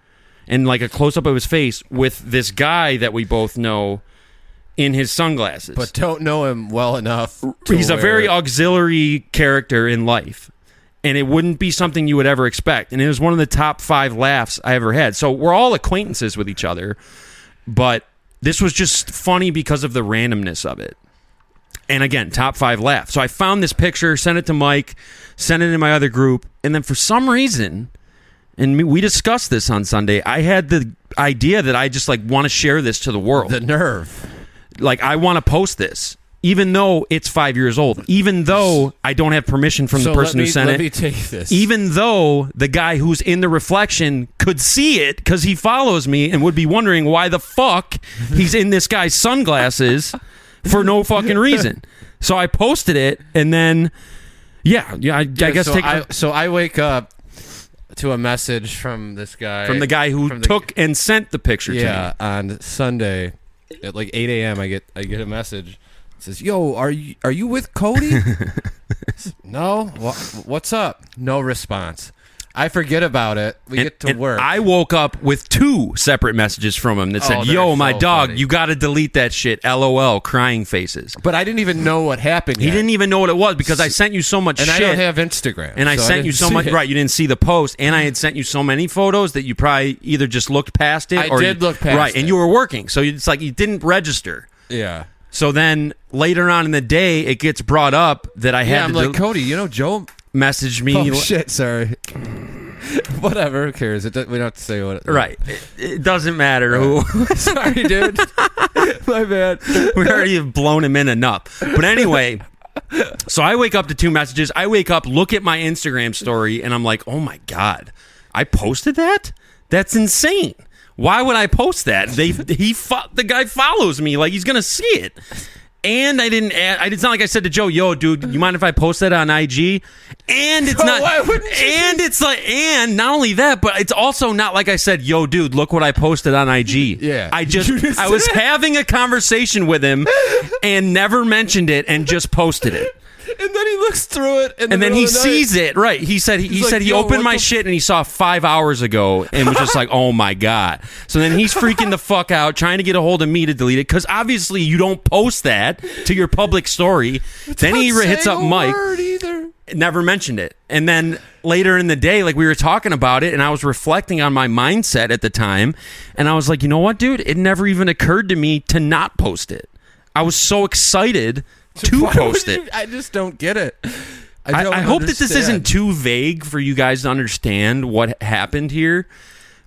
and like a close-up of his face with this guy that we both know in his sunglasses. But don't know him well enough. He's a very auxiliary character in life, and it wouldn't be something you would ever expect. And it was one of the top 5 laughs I ever had. So we're all acquaintances with each other, but this was just funny because of the randomness of it. And again, top 5 laugh. So I found this picture, sent it to Mike, sent it in my other group, and then for some reason, and we discussed this on Sunday, I had the idea that I just like want to share this to the world. The nerve. Like I want to post this, even though it's 5 years old, even though I don't have permission from the person who sent it. Let me take this. Even though the guy who's in the reflection could see it because he follows me and would be wondering why the fuck he's in this guy's sunglasses for no fucking reason. So I posted it, and then, I guess so I wake up to a message from this guy. From the guy who took and sent the picture to me. Yeah, on Sunday at like 8 a.m. I get a message. It says, "Yo, are you with Cody?" No. What's up? No response. I forget about it. We get to work. I woke up with 2 separate messages from him that said, "Yo, my dog, funny. you got to delete that shit. LOL, crying faces." But I didn't even know what happened. He didn't even know what it was because I sent you so much and shit. I don't have Instagram. And I sent you so much. Right, you didn't see the post, and I had sent you so many photos that you probably either just looked past it, I did look past right, it. and you were working, so it's like you didn't register. Yeah. So then later on in the day, it gets brought up that I had I'm to like, Cody, Joe messaged me. Oh shit, sorry. Whatever, who cares? We don't have to say what. Right, it doesn't matter who. Sorry, dude. My bad. We already have blown him in enough. But anyway, so I wake up to 2 messages. I wake up, look at my Instagram story, and I'm like, oh my God, I posted that? That's insane. Why would I post that? The guy follows me, like he's gonna see it. And I didn't add. It's not like I said to Joe, "Yo, dude, you mind if I post that on IG?" And it's not. Why wouldn't you? And it's like, and not only that, but it's also not like I said, "Yo, dude, look what I posted on IG." Yeah. I was having a conversation with him and never mentioned it and just posted it. And then he looks through it, and then he sees it. Right? He said he opened my shit and he saw 5 hours ago and was just like, "Oh my God!" So then he's freaking the fuck out, trying to get a hold of me to delete it because obviously you don't post that to your public story. Then he hits up Mike. Never mentioned it. And then later in the day, like we were talking about it, and I was reflecting on my mindset at the time, and I was like, you know what, dude? It never even occurred to me to not post it. I was so excited to post it. I just don't get it. I hope that this isn't too vague for you guys to understand what happened here,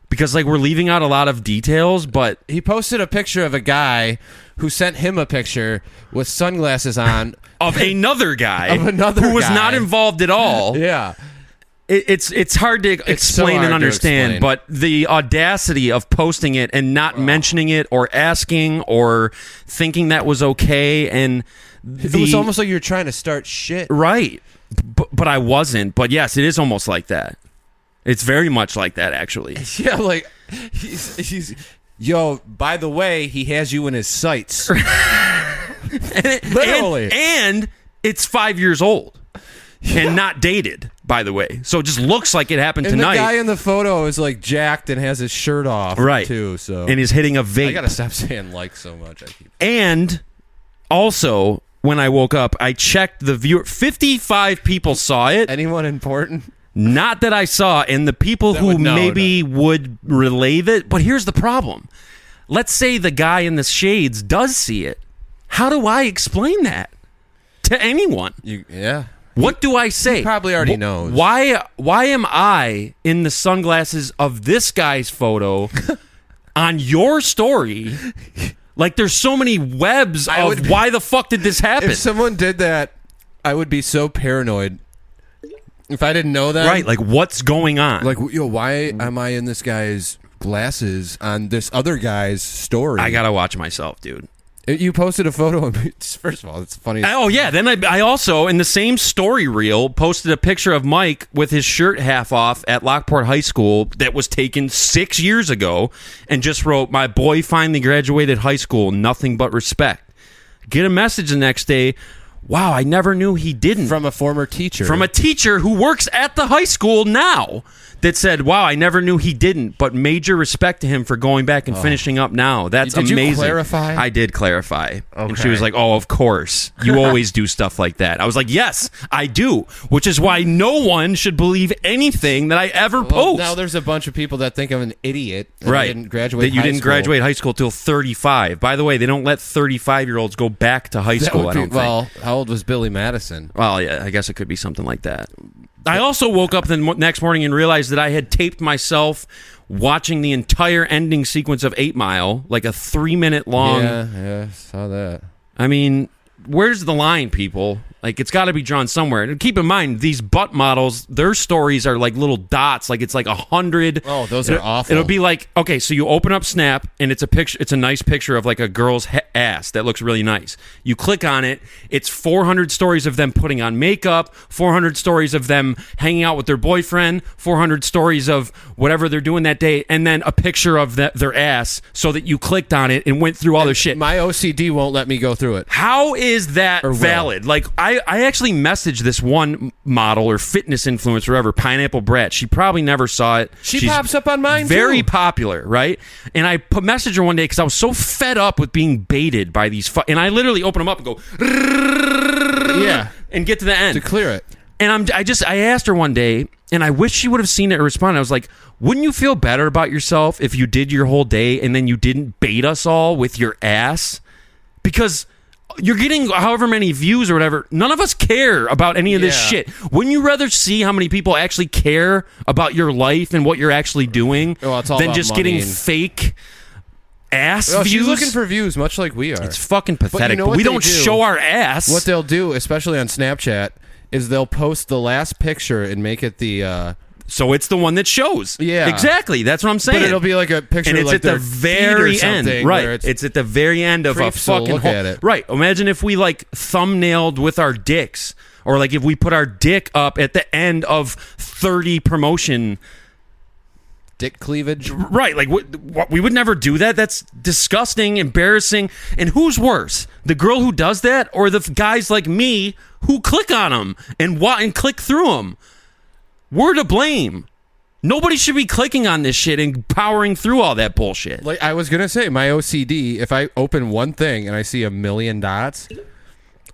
because like we're leaving out a lot of details. But he posted a picture of a guy who sent him a picture with sunglasses on of another guy who was not involved at all. Yeah. It's hard to explain and understand, but the audacity of posting it and not mentioning it or asking or thinking that was okay, and it was almost like you're trying to start shit. Right. But I wasn't. But yes, it is almost like that. It's very much like that, actually. Yeah, like he's Yo, by the way, he has you in his sights. Literally. And it's 5 years old and not dated, by the way. So it just looks like it happened tonight. The guy in the photo is like jacked and has his shirt off, right? Too. So and he's hitting a vape. I gotta stop saying like so much. And also, when I woke up, I checked the viewer. 55 people saw it. Anyone important? Not that I saw, and the people who maybe would relay it. But here's the problem. Let's say the guy in the shades does see it. How do I explain that to anyone? What do I say? He probably already knows. Why am I in the sunglasses of this guy's photo on your story? Like, there's so many webs of why the fuck did this happen? If someone did that, I would be so paranoid. If I didn't know that. Right, like, what's going on? Like, yo, why am I in this guy's glasses on this other guy's story? I gotta watch myself, dude. You posted a photo. First of all, it's funny. Oh, yeah. Then I also, in the same story reel, posted a picture of Mike with his shirt half off at Lockport High School that was taken 6 years ago and just wrote, "My boy finally graduated high school. Nothing but respect." Get a message the next day. Wow, I never knew he didn't. From a former teacher. From a teacher who works at the high school now that said, wow, I never knew he didn't, but major respect to him for going back and finishing up now. That's amazing. Did you clarify? I did clarify. Okay. And she was like, oh, of course. You always do stuff like that. I was like, yes, I do, which is why no one should believe anything that I ever post. Now there's a bunch of people that think I'm an idiot. Right. Didn't graduate that you didn't graduate high school till 35. By the way, they don't let 35-year-olds go back to high school, I don't think. Well, how old was Billy Madison? Well, yeah, I guess it could be something like that. I also woke up the next morning and realized that I had taped myself watching the entire ending sequence of 8 Mile, like a 3-minute long. Yeah, saw that. I mean, where's the line, people? Like, it's got to be drawn somewhere. And keep in mind, these butt models, their stories are like little dots. Like, it's like 100. Oh, those are awful. It'll be like, okay, so you open up Snap, and it's a picture. It's a nice picture of like a girl's ass that looks really nice. You click on it. It's 400 stories of them putting on makeup, 400 stories of them hanging out with their boyfriend, 400 stories of whatever they're doing that day, and then a picture of their ass so that you clicked on it and went through all their shit. My OCD won't let me go through it. How is that valid? Like, I actually messaged this one model or fitness influencer, whatever, Pineapplebrat. She probably never saw it. She's pops up on mine, very too. popular, right? And I messaged her one day because I was so fed up with being baited by these. And I literally open them up and go, and get to the end to clear it. And I asked her one day, and I wish she would have seen it and responded. I was like, wouldn't you feel better about yourself if you did your whole day and then you didn't bait us all with your ass? Because you're getting however many views or whatever. None of us care about any of this shit. Wouldn't you rather see how many people actually care about your life and what you're actually doing than just getting fake ass views? She's looking for views, much like we are. It's fucking pathetic. But we don't show our ass. What they'll do, especially on Snapchat, is they'll post the last picture and make it the... So it's the one that shows. Yeah. Exactly. That's what I'm saying. But it'll be like a picture and it's like at the very end. Right. It's at the very end of a fucking look at it. Right. Imagine if we like thumbnailed with our dicks, or like if we put our dick up at the end of 30 promotion dick cleavage. Right. Like we would never do that. That's disgusting, embarrassing. And who's worse? The girl who does that, or the guys like me who click on them and click through them? We're to blame. Nobody should be clicking on this shit and powering through all that bullshit. Like I was gonna say, my OCD. If I open one thing and I see a million dots,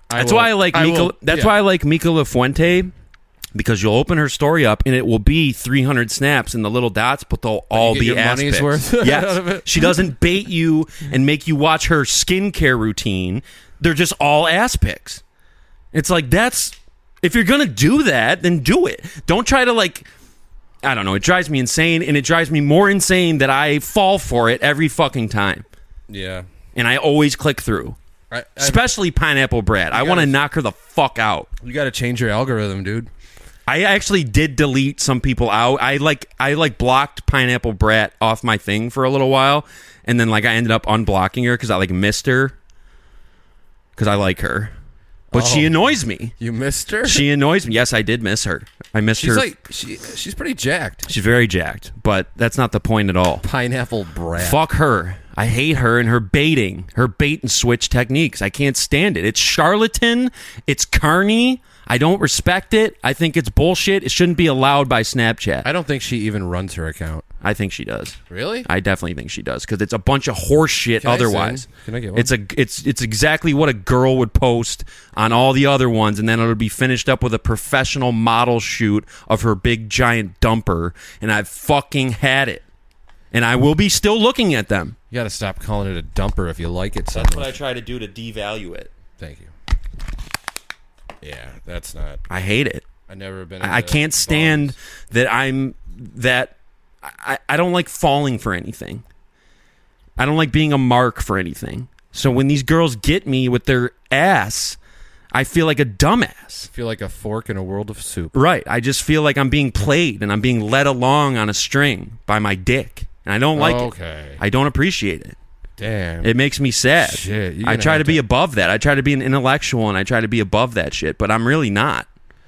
that's why I like Mika. That's why I like Mika LaFuente, because you'll open her story up and it will be 300 snaps and the little dots, but they'll all be ass pics. Worth yes. out of it. She doesn't bait you and make you watch her skincare routine. They're just all ass pics. It's like that's. If you're going to do that, then do it. Don't try to, like, I don't know. It drives me insane, and it drives me more insane that I fall for it every fucking time. Yeah. And I always click through. Especially Pineapplebrat. I want to knock her the fuck out. You got to change your algorithm, dude. I actually did delete some people out. I blocked Pineapplebrat off my thing for a little while, and then, like, I ended up unblocking her because I, like, missed her because I like her. but she annoys me. You missed her? She annoys me. Yes, I did miss her. I missed her. She's pretty jacked. She's very jacked, but that's not the point at all. Pineapplebrat. Fuck her. I hate her and her bait and switch techniques. I can't stand it. It's charlatan. It's carny. I don't respect it. I think it's bullshit. It shouldn't be allowed by Snapchat. I don't think she even runs her account. I think she does. Really? I definitely think she does because it's a bunch of horse shit. Can otherwise, Can I get one? It's exactly what a girl would post on all the other ones, and then it'll be finished up with a professional model shoot of her big giant dumper, and I've fucking had it, and I will be still looking at them. You got to stop calling it a dumper if you like it so That's much. what I try to do to devalue it. Thank you. Yeah, that's not. I hate it. I've never been. I can't stand that I don't like falling for anything. I don't like being a mark for anything. So when these girls get me with their ass, I feel like a dumbass. I feel like a fork in a world of soup. Right. I just feel like I'm being played and I'm being led along on a string by my dick. And I don't like it. I don't appreciate it. Damn. It makes me sad. Shit. I try to be above that. I try to be an intellectual and I try to be above that shit, but I'm really not.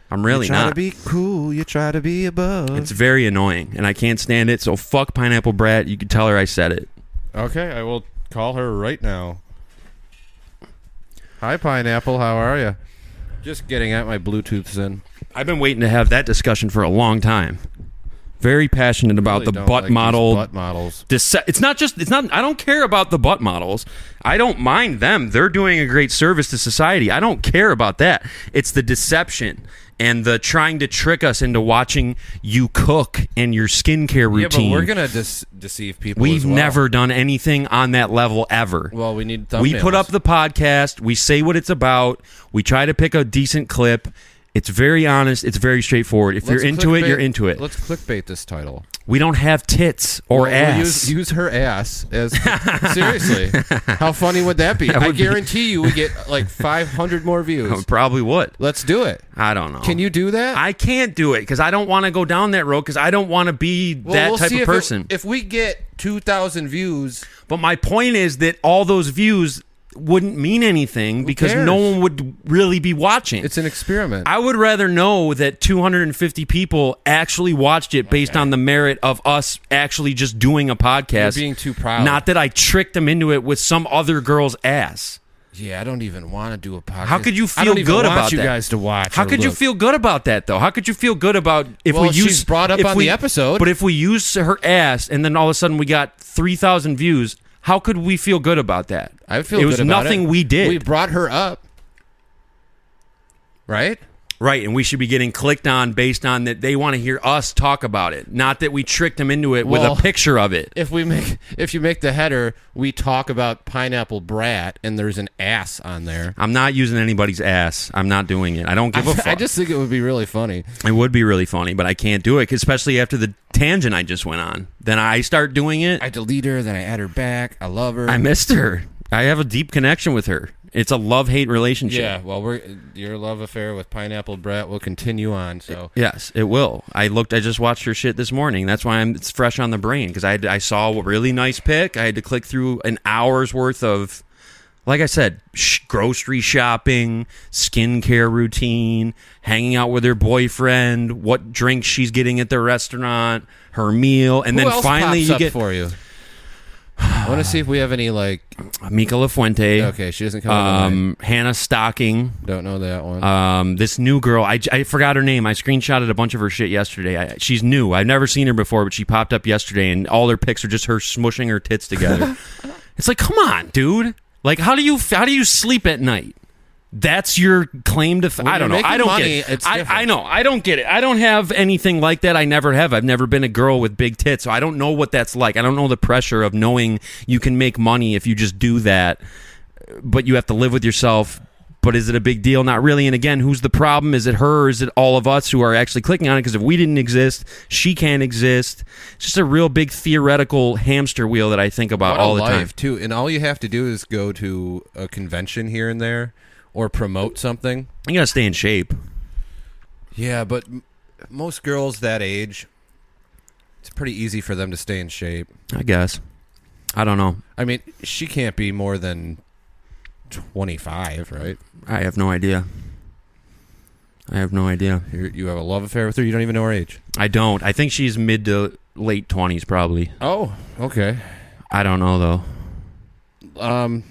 I'm really you try not. to be cool. You try to be above. It's very annoying, and I can't stand it. So fuck Pineapplebrat. You can tell her I said it. Okay, I will call her right now. Hi, Pineapple. How are you? Just getting at my Bluetooths in. I've been waiting to have that discussion for a long time. Very passionate about the butt model. Butt models. It's not. I don't care about the butt models. I don't mind them. They're doing a great service to society. I don't care about that. It's the deception and the trying to trick us into watching you cook and your skincare routine. Yeah, but we're gonna deceive people. We've as well. never done anything on that level ever. Well, we need thumbnails. We put up the podcast. We say what it's about. We try to pick a decent clip. It's very honest. It's very straightforward. If you're into it, you're into it. Let's clickbait this title. We don't have tits or ass. Use her ass as seriously. How funny would that be? I guarantee you we get like 500 more views. I probably would. Let's do it. I don't know. Can you do that? I can't do it because I don't want to go down that road because I don't want to be that type of person. If we get 2,000 views. But my point is that all those views wouldn't mean anything because no one would really be watching. It's an experiment. I would rather know that 250 people actually watched it based on the merit of us actually just doing a podcast. You're being too proud. Not that I tricked them into it with some other girl's ass. Yeah, I don't even want to do a podcast. How could you feel I don't even good want about you that? guys to watch. How could you feel good about that though? How could you feel good about if we use she's brought up on the episode? But if we use her ass and then all of a sudden we got 3,000 views, how could we feel good about that? I feel it good was about nothing it. we did. We brought her up, right? Right, and we should be getting clicked on based on that they want to hear us talk about it, not that we tricked them into it with a picture of it. If you make the header, we talk about Pineapplebrat, and there's an ass on there. I'm not using anybody's ass. I'm not doing it. I don't give a fuck. I just think it would be really funny. It would be really funny, but I can't do it, especially after the tangent I just went on. Then I start doing it. I delete her, then I add her back. I love her. I missed her. I have a deep connection with her. It's a love-hate relationship. Yeah, well, your love affair with Pineapplebrat will continue on. So yes, it will. I just watched her shit this morning. That's why it's fresh on the brain because I saw a really nice pic. I had to click through an hour's worth of, like I said, grocery shopping, skincare routine, hanging out with her boyfriend, what drinks she's getting at the restaurant, her meal, and Who then else finally pops you up get for you. I want to see if we have any like Mika LaFuente. Okay, she doesn't come. Hannah Stocking. Don't know that one. This new girl. I forgot her name. I screenshotted a bunch of her shit yesterday. She's new. I've never seen her before, but she popped up yesterday, and all her pics are just her smushing her tits together. It's like, come on, dude. Like, how do you sleep at night? That's your claim to. I don't know. I don't get it. I know. I don't get it. I don't have anything like that. I never have. I've never been a girl with big tits, so I don't know what that's like. I don't know the pressure of knowing you can make money if you just do that, but you have to live with yourself. But is it a big deal? Not really. And again, who's the problem? Is it her or is it all of us who are actually clicking on it? Because if we didn't exist, she can't exist. It's just a real big theoretical hamster wheel that I think about all the time. Too. And all you have to do is go to a convention here and there or promote something. You got to stay in shape. Yeah, but most girls that age, it's pretty easy for them to stay in shape. I guess. I don't know. I mean, she can't be more than 25, right? I have no idea. You have a love affair with her? You don't even know her age? I don't. I think she's mid to late 20s probably. Oh, okay. I don't know though.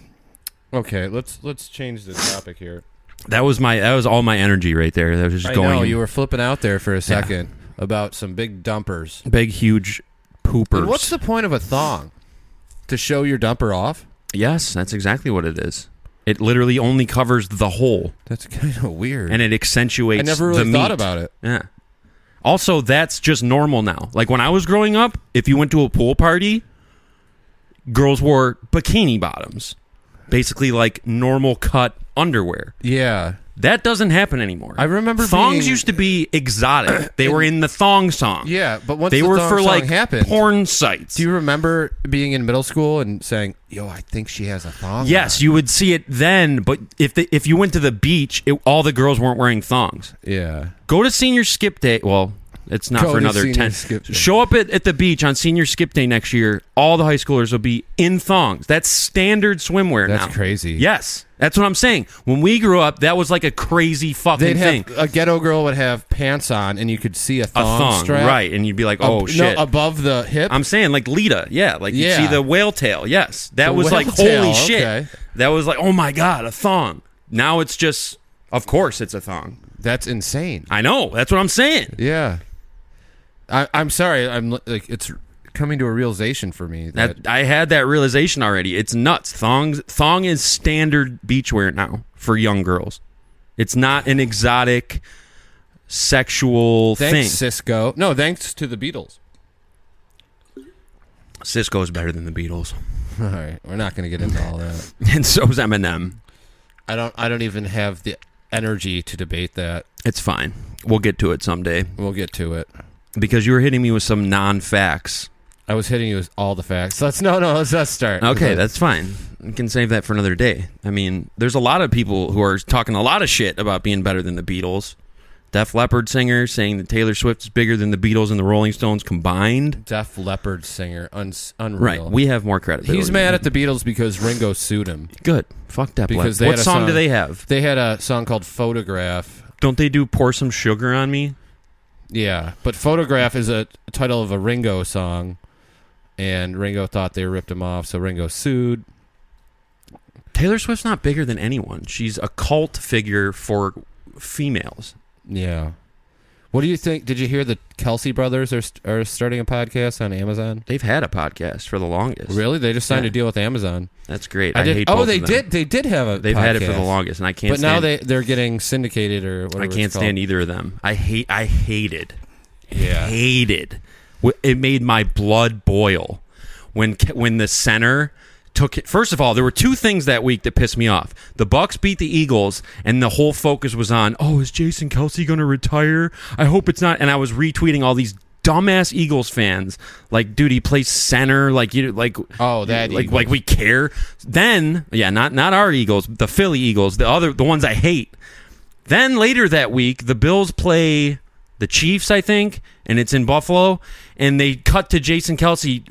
Okay, let's change the topic here. That was all my energy right there. That was just going. I know, you were flipping out there for a second about some big dumpers. Big, huge poopers. And what's the point of a thong? To show your dumper off? Yes, that's exactly what it is. It literally only covers the hole. That's kind of weird. And it accentuates the meat. I never really thought about it. Yeah. Also, that's just normal now. Like when I was growing up, if you went to a pool party, girls wore bikini bottoms. Basically like normal cut underwear. Yeah. That doesn't happen anymore. I remember thongs used to be exotic. They were in the thong song. Yeah, but once they the were thong for song like happened, porn sites. do you remember being in middle school and saying, "Yo, I think she has a thong"? Yes, you would see it then. But if you went to the beach, all the girls weren't wearing thongs. Yeah. Go to senior skip day. Well, it's not Go for to another senior 10. skip day. Show up at the beach on senior skip day next year. All the high schoolers will be in thongs. That's standard swimwear now. That's crazy. Yes. That's what I'm saying. When we grew up, that was like a crazy fucking thing. A ghetto girl would have pants on, and you could see a thong strap. Right, and you'd be like, oh, shit. No, above the hip? I'm saying like Lita. Yeah, like you see the whale tail. Yes. That was like, tail, holy shit. okay. That was like, oh my God, a thong. Now it's just, of course it's a thong. That's insane. I know. That's what I'm saying. Yeah. I'm sorry. I'm like, it's coming to a realization for me that I had that realization already. It's nuts. Thong is standard beachwear now for young girls. It's not an exotic sexual thing. Thanks, Cisco. No, thanks to the Beatles. Cisco's better than the Beatles. All right, we're not going to get into all that. And so's Eminem. I don't even have the energy to debate that. It's fine. We'll get to it someday. We'll get to it. Because you were hitting me with some non-facts. I was hitting you with all the facts. Let's start. Okay, that's fine. We can save that for another day. I mean, there's a lot of people who are talking a lot of shit about being better than the Beatles. Def Leppard singer saying that Taylor Swift is bigger than the Beatles and the Rolling Stones combined. Def Leppard singer, unreal. Right, we have more credibility. He's mad at the Beatles because Ringo sued him. Good. Fuck Def Because Leppard. What song do they have? They had a song called Photograph. Don't they do Pour Some Sugar on Me? Yeah, but Photograph is a title of a Ringo song, and Ringo thought they ripped him off, so Ringo sued. Taylor Swift's not bigger than anyone. She's a cult figure for females. Yeah. What do you think? Did you hear the Kelce brothers are starting a podcast on Amazon? They've had a podcast for the longest. Really? They just signed a deal with Amazon. That's great. I hate both they of them. They did have a. They've podcast. had it for the longest, and I can't. But now they're getting syndicated or whatever. I can't stand either of them. I hated. Yeah. Hated. It made my blood boil when the center took it. First of all, there were two things that week that pissed me off. The Bucks beat the Eagles, and the whole focus was on, oh, is Jason Kelce going to retire? I hope it's not. And I was retweeting all these dumbass Eagles fans, like, dude, he plays center, like we care. Then, not our Eagles, the Philly Eagles, the ones I hate. Then later that week, the Bills play the Chiefs, I think, and it's in Buffalo, and they cut to Jason Kelce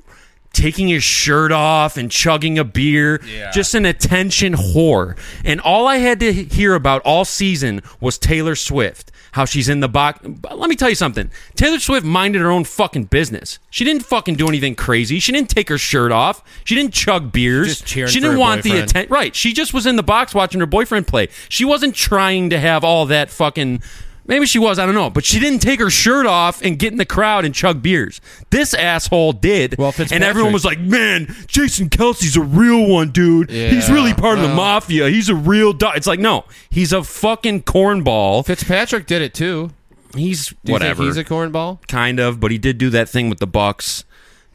taking his shirt off and chugging a beer, just an attention whore. And all I had to hear about all season was Taylor Swift, how she's in the box. Let me tell you something. Taylor Swift minded her own fucking business. She didn't fucking do anything crazy. She didn't take her shirt off. She didn't chug beers. Just cheering she for didn't her want boyfriend. the attention. Right. She just was in the box watching her boyfriend play. She wasn't trying to have all that fucking... Maybe she was, I don't know. But she didn't take her shirt off and get in the crowd and chug beers. This asshole did. Well, and everyone was like, man, Jason Kelce's a real one, dude. Yeah, he's really part of the mafia. He's a real dog. It's like, no. He's a fucking cornball. Fitzpatrick did it, too. He's Do you whatever. think he's a cornball? Kind of, but he did do that thing with the Bucks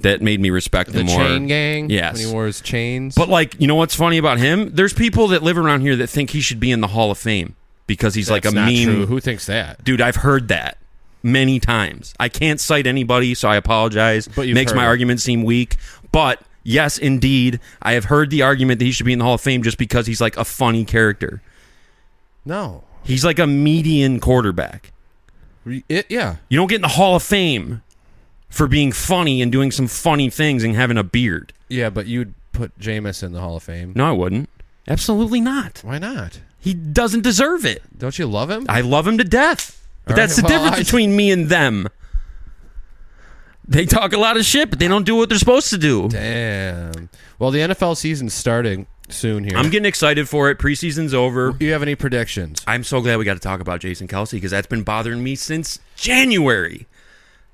that made me respect him more. The chain gang? Yes. When he wore his chains? But, like, you know what's funny about him? There's people that live around here that think he should be in the Hall of Fame. Because he's like a not meme. True. Who thinks that? Dude, I've heard that many times. I can't cite anybody, so I apologize. But makes my argument seem weak. But yes, indeed, I have heard the argument that he should be in the Hall of Fame just because he's like a funny character. No. He's like a median quarterback. Yeah. You don't get in the Hall of Fame for being funny and doing some funny things and having a beard. Yeah, but you'd put Jameis in the Hall of Fame. No, I wouldn't. Absolutely not. Why not? He doesn't deserve it. Don't you love him? I love him to death. But All that's right, the well, difference between me and them. They talk a lot of shit, but they don't do what they're supposed to do. Damn. Well, the NFL season's starting soon here. I'm getting excited for it. Preseason's over. Do you have any predictions? I'm so glad we got to talk about Jason Kelce because that's been bothering me since January.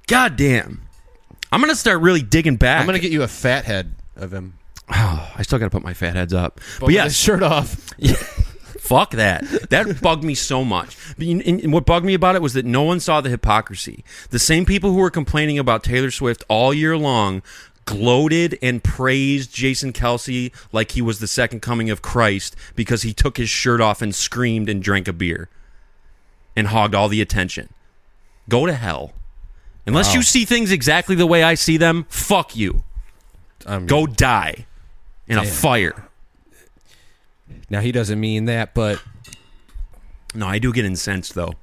God damn. I'm going to start really digging back. I'm going to get you a fat head of him. Oh, I still got to put my fat heads up. But with yeah, his shirt off. fuck that. That bugged me so much. And what bugged me about it was that no one saw the hypocrisy. The same people who were complaining about Taylor Swift all year long gloated and praised Jason Kelce like he was the second coming of Christ because he took his shirt off and screamed and drank a beer and hogged all the attention. Go to hell. Unless you see things exactly the way I see them, fuck you. Go die in a fire. Now, he doesn't mean that, but... No, I do get incensed, though.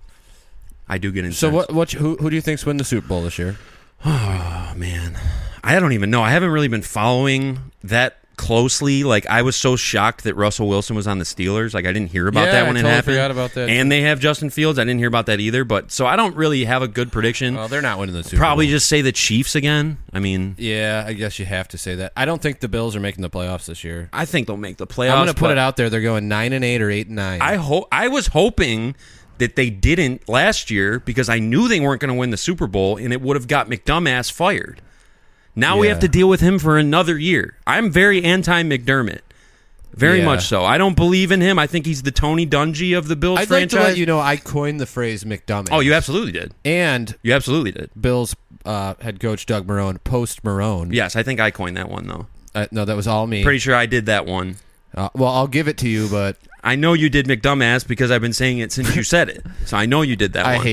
I do get incensed. So who do you think's win the Super Bowl this year? Oh, man. I don't even know. I haven't really been following that closely. Like, I was so shocked that Russell Wilson was on the Steelers. Like, I didn't hear about that when it happened. Forgot about that. And they have Justin Fields. I didn't hear about that either. But so I don't really have a good prediction. Well, they're not winning the Super Bowl. Probably just say the Chiefs again. I mean... Yeah, I guess you have to say that. I don't think the Bills are making the playoffs this year. I think they'll make the playoffs. I'm going to put it out there. They're going 9-8 or 8-9. I was hoping that they didn't last year because I knew they weren't going to win the Super Bowl and it would have got McDumbass fired. Now we have to deal with him for another year. I'm very anti-McDermott. Very much so. I don't believe in him. I think he's the Tony Dungy of the Bills I'd franchise. like to let you know I coined the phrase McDumbass. Oh, you absolutely did. And You absolutely did. Bills head coach Doug Marrone, post-Marrone. Yes, I think I coined that one, though. No, that was all me. Pretty sure I did that one. Well, I'll give it to you, but... I know you did McDumbass because I've been saying it since you said it. So I know you did that one.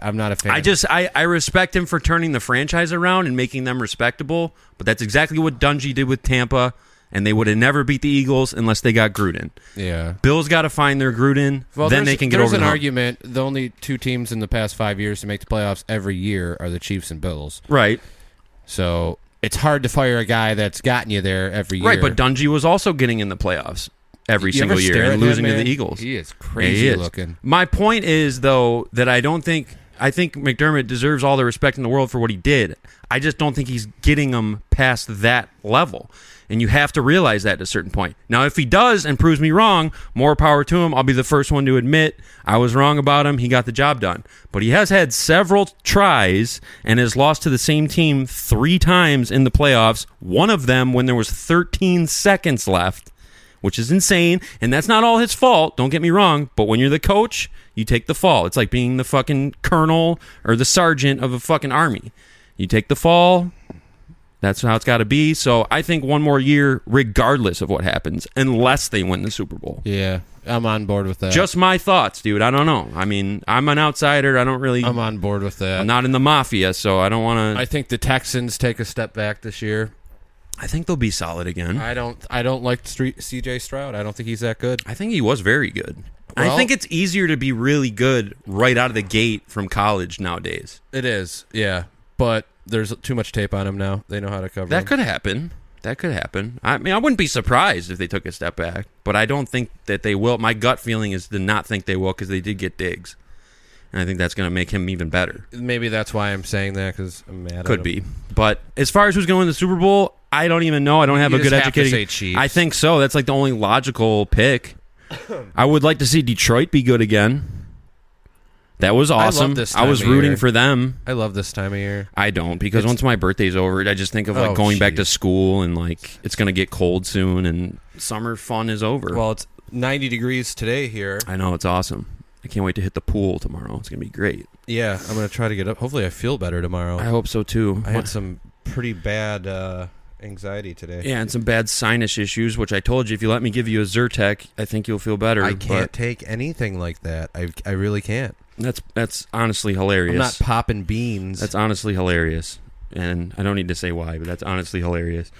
I'm not a fan. I respect him for turning the franchise around and making them respectable, but that's exactly what Dungy did with Tampa, and they would have never beat the Eagles unless they got Gruden. Yeah. Bills got to find their Gruden, then they can get over the hump. There's an argument. The only two teams in the past 5 years to make the playoffs every year are the Chiefs and Bills. Right. So it's hard to fire a guy that's gotten you there every year. Right, but Dungy was also getting in the playoffs every single year and losing to the Eagles. He is crazy looking. My point is, though, that I think McDermott deserves all the respect in the world for what he did. I just don't think he's getting them past that level. And you have to realize that at a certain point. Now, if he does and proves me wrong, more power to him. I'll be the first one to admit I was wrong about him. He got the job done. But he has had several tries and has lost to the same team 3 times in the playoffs, one of them when there was 13 seconds left, which is insane. And that's not all his fault. Don't get me wrong. But when you're the coach, you take the fall. It's like being the fucking colonel or the sergeant of a fucking army. You take the fall. That's how it's got to be. So I think one more year, regardless of what happens, unless they win the Super Bowl. Yeah, I'm on board with that. Just my thoughts, dude. I don't know. I mean, I'm an outsider. I don't really... I'm on board with that. I'm not in the mafia, so I don't want to... I think the Texans take a step back this year. I think they'll be solid again. I don't like C.J. Stroud. I don't think he's that good. I think he was very good. Well, I think it's easier to be really good right out of the gate from college nowadays. It is, yeah. But there's too much tape on him now. They know how to cover him. That could happen. I mean, I wouldn't be surprised if they took a step back, but I don't think that they will. My gut feeling is to not think they will because they did get Diggs. And I think that's going to make him even better. Maybe that's why I'm saying that, because I'm mad at him. Could be. But as far as who's going to win the Super Bowl, I don't even know. I don't have a good educated... say Chiefs. I think so. That's like the only logical pick. I would like to see Detroit be good again. That was awesome. I love this time I was of rooting year. for them. I love this time of year. I don't, because once my birthday's over, I just think of like going back to school and like it's going to get cold soon and summer fun is over. Well, it's 90 degrees today here. I know, it's awesome. I can't wait to hit the pool tomorrow. It's going to be great. Yeah, I'm going to try to get up. Hopefully I feel better tomorrow. I hope so too. I had some pretty bad anxiety today. Yeah, and some bad sinus issues, which I told you if you let me give you a Zyrtec, I think you'll feel better. I can't take anything like that. I really can't. That's honestly hilarious. I'm not popping beans. That's honestly hilarious. And I don't need to say why, but that's honestly hilarious.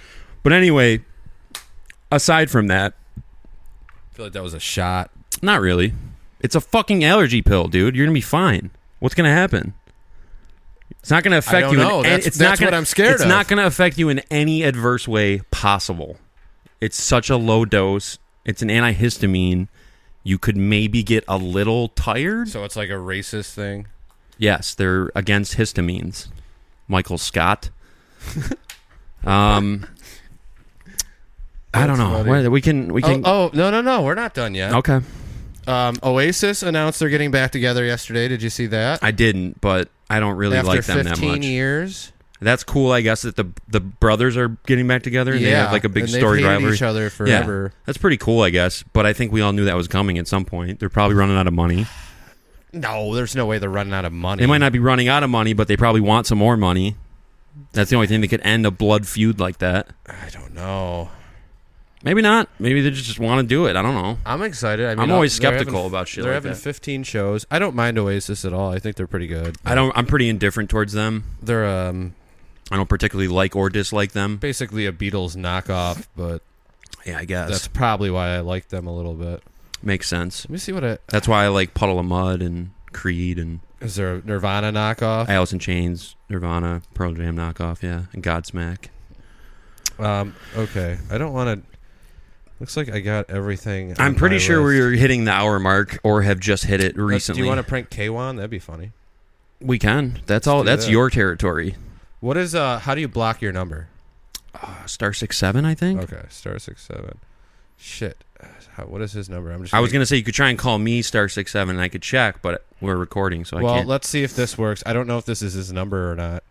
But anyway, aside from that, I feel like that was a shot. Not really. It's a fucking allergy pill, dude. You're going to be fine. What's going to happen? It's not going to affect you. That's what I'm scared of. It's not going to affect you in any adverse way possible. It's such a low dose. It's an antihistamine. You could maybe get a little tired. So it's like a racist thing. Yes, they're against histamines. Michael Scott. I don't know. funny. We can. Oh, no. We're not done yet. Okay. Oasis announced they're getting back together yesterday. Did you see that? I didn't, but I don't really After like them that 15 much. years. That's cool, I guess, that the brothers are getting back together. And they have like a big and story they've hated rivalry. each other forever. Yeah, that's pretty cool, I guess. But I think we all knew that was coming at some point. They're probably running out of money. No, there's no way they're running out of money. They might not be running out of money, but they probably want some more money. That's the only thing that could end a blood feud like that. I don't know. Maybe not. Maybe they just want to do it. I don't know. I'm excited. I mean, I'm always they're skeptical having- about shit They're like having that. 15 shows. I don't mind Oasis at all. I think they're pretty good. I'm pretty indifferent towards them. They're I don't particularly like or dislike them. basically a Beatles knockoff, but Yeah, I guess. that's probably why I like them a little bit. Makes sense. Let me see what That's why I like Puddle of Mud and Creed and is there a Nirvana knockoff? Alice in Chains, Nirvana, Pearl Jam knockoff, yeah, and Godsmack. Okay. I don't want to. Looks like I got everything. I'm on pretty my sure list. we're hitting the hour mark or have just hit it recently. Do you want to prank K-Wan? That'd be funny. We can. That's all. do That's that. your territory. What is how do you block your number? Star 67, I think. Okay, *67. Shit. What is his number? I was gonna say you could try and call me Star 67, and I could check, but we're recording, so I Well, can't. let's see if this works. I don't know if this is his number or not.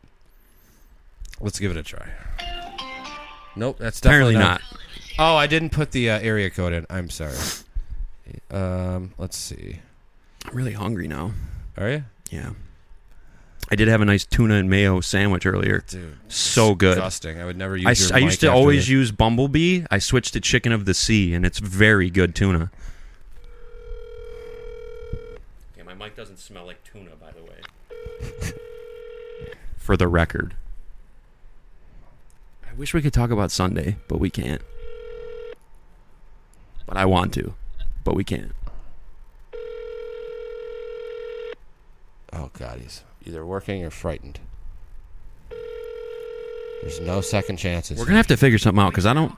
Let's give it a try. Nope, that's Apparently definitely not. Oh, I didn't put the area code in. I'm sorry. Let's see. I'm really hungry now. Are you? Yeah. I did have a nice tuna and mayo sandwich earlier. Dude, So good. disgusting. I would never use your I mic used to after always this. use Bumblebee. I switched to Chicken of the Sea, and it's very good tuna. Yeah, my mic doesn't smell like tuna, by the way. For the record. I wish we could talk about Sunday, but we can't. But I want to, but we can't. Oh God, he's either working or frightened. There's no second chances. We're going to have to figure something out, because I don't...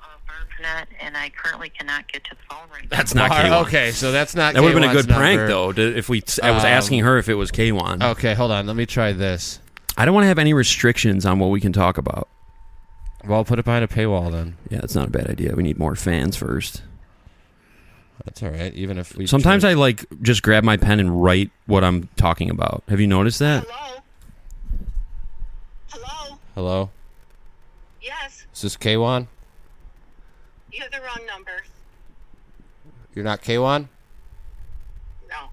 And I currently cannot get to the phone right now. That's not K-Wan. Okay, so that's not. That would have been a K-Wan's good prank, number. though, if we... I was asking her if it was K-Wan. Okay, hold on. Let me try this. I don't want to have any restrictions on what we can talk about. Well, I'll put it behind a paywall then. Yeah, that's not a bad idea. We need more fans first. That's all right. Even if we Sometimes I like just grab my pen and write what I'm talking about. Have you noticed that? Hello? Hello? Hello, Yes, is this K-Wan? you have the wrong number. You're not K-Wan? No.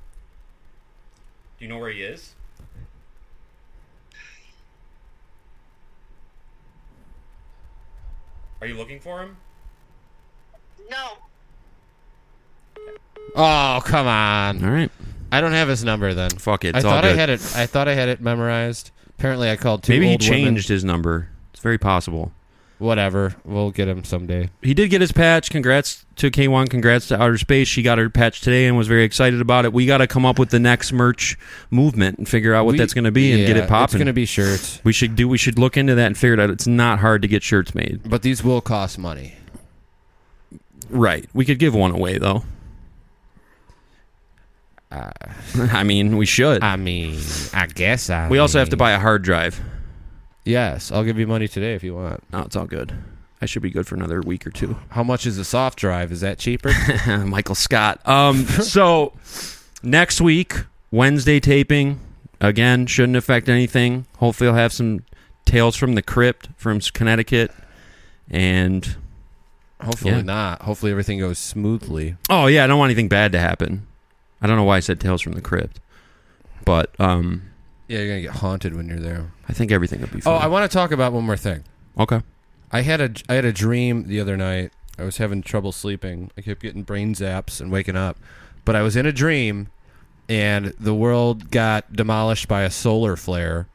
Do you know where he is? Are you looking for him? No. Oh, come on. All right. I don't have his number then. Fuck it. I It's all thought I good. had it. I thought I had it memorized. Apparently, I called two Maybe he old women. changed his number. It's very possible. Whatever. We'll get him someday. He did get his patch. Congrats to K-Wan. Congrats to Outer Space. She got her patch today and was very excited about it. We got to come up with the next merch movement and figure out what that's going to be and get it popping. It's going to be shirts, We should look into that and figure it out. It's not hard to get shirts made. but these will cost money. Right. We could give one away though. I mean, we should. I mean, I guess I. We also have to buy a hard drive. Yes, I'll give you money today if you want. No, it's all good. I should be good for another week or two. How much is a soft drive? Is that cheaper? Michael Scott. So next week, Wednesday taping. Again, shouldn't affect anything. Hopefully I'll have some Tales from the Crypt from Connecticut. And Hopefully Yeah. not. Hopefully everything goes smoothly. oh yeah, I don't want anything bad to happen. I don't know why I said Tales from the Crypt. But Yeah, you're gonna get haunted when you're there. I think everything will be Oh, fine. I want to talk about one more thing. Okay. I had a dream the other night. I was having trouble sleeping. I kept getting brain zaps and waking up. But I was in a dream, and the world got demolished by a solar flare.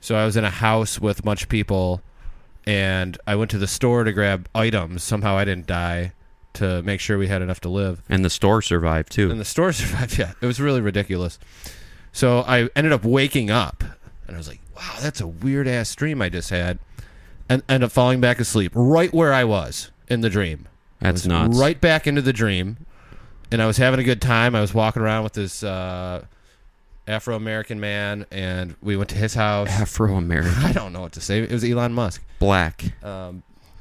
So I was in a house with a bunch of people, and I went to the store to grab items. Somehow I didn't die to make sure we had enough to live. And the store survived too. And the store survived. Yeah, it was really ridiculous. So I ended up waking up, and I was like, wow, that's a weird-ass dream I just had. And ended up falling back asleep right where I was in the dream. That's nuts. Right back into the dream, and I was having a good time. I was walking around with this Afro-American man, and we went to his house. Afro-American. I don't know what to say. It was Elon Musk. Black.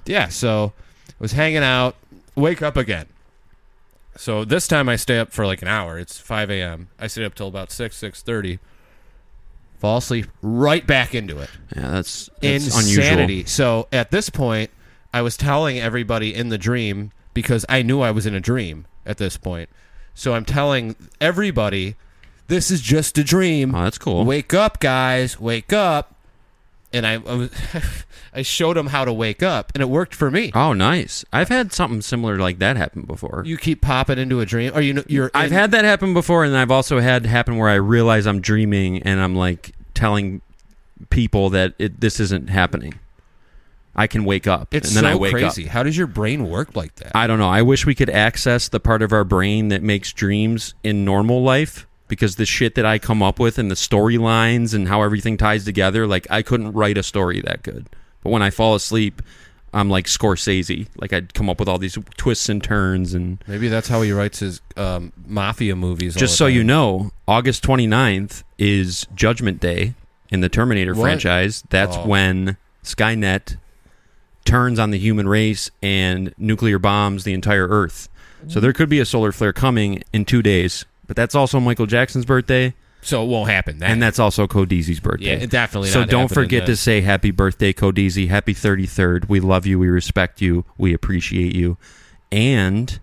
Yeah, so I was hanging out, wake up again. So this time I stay up for like an hour. It's 5 a.m. I stay up till about 6:30. Fall asleep, right back into it. Yeah, that's insanity. unusual. So at this point, I was telling everybody in the dream, because I knew I was in a dream at this point. So I'm telling everybody, this is just a dream. Oh, that's cool. Wake up, guys. Wake up. And I was I showed them how to wake up, and it worked for me. Oh, nice. I've had something similar like that happen before. You keep popping into a dream, or I've had that happen before, and I've also had happen where I realize I'm dreaming, and I'm like telling people that this isn't happening. I can wake up, It's and then so I wake crazy. up. How does your brain work like that? I don't know. I wish we could access the part of our brain that makes dreams in normal life, because the shit that I come up with and the storylines and how everything ties together, like I couldn't write a story that good. But when I fall asleep, I'm like Scorsese. Like I'd come up with all these twists and turns. And Maybe that's how he writes his mafia movies. just so you know, August 29th is Judgment Day in the Terminator franchise. That's when Skynet turns on the human race and nuclear bombs the entire Earth. So there could be a solar flare coming in 2 days. But that's also Michael Jackson's birthday. So it won't happen. And that's also Codeezie's birthday. Yeah, definitely. So not don't happening forget then. to say happy birthday, Codeezie. Happy 33rd. We love you. We respect you. We appreciate you. And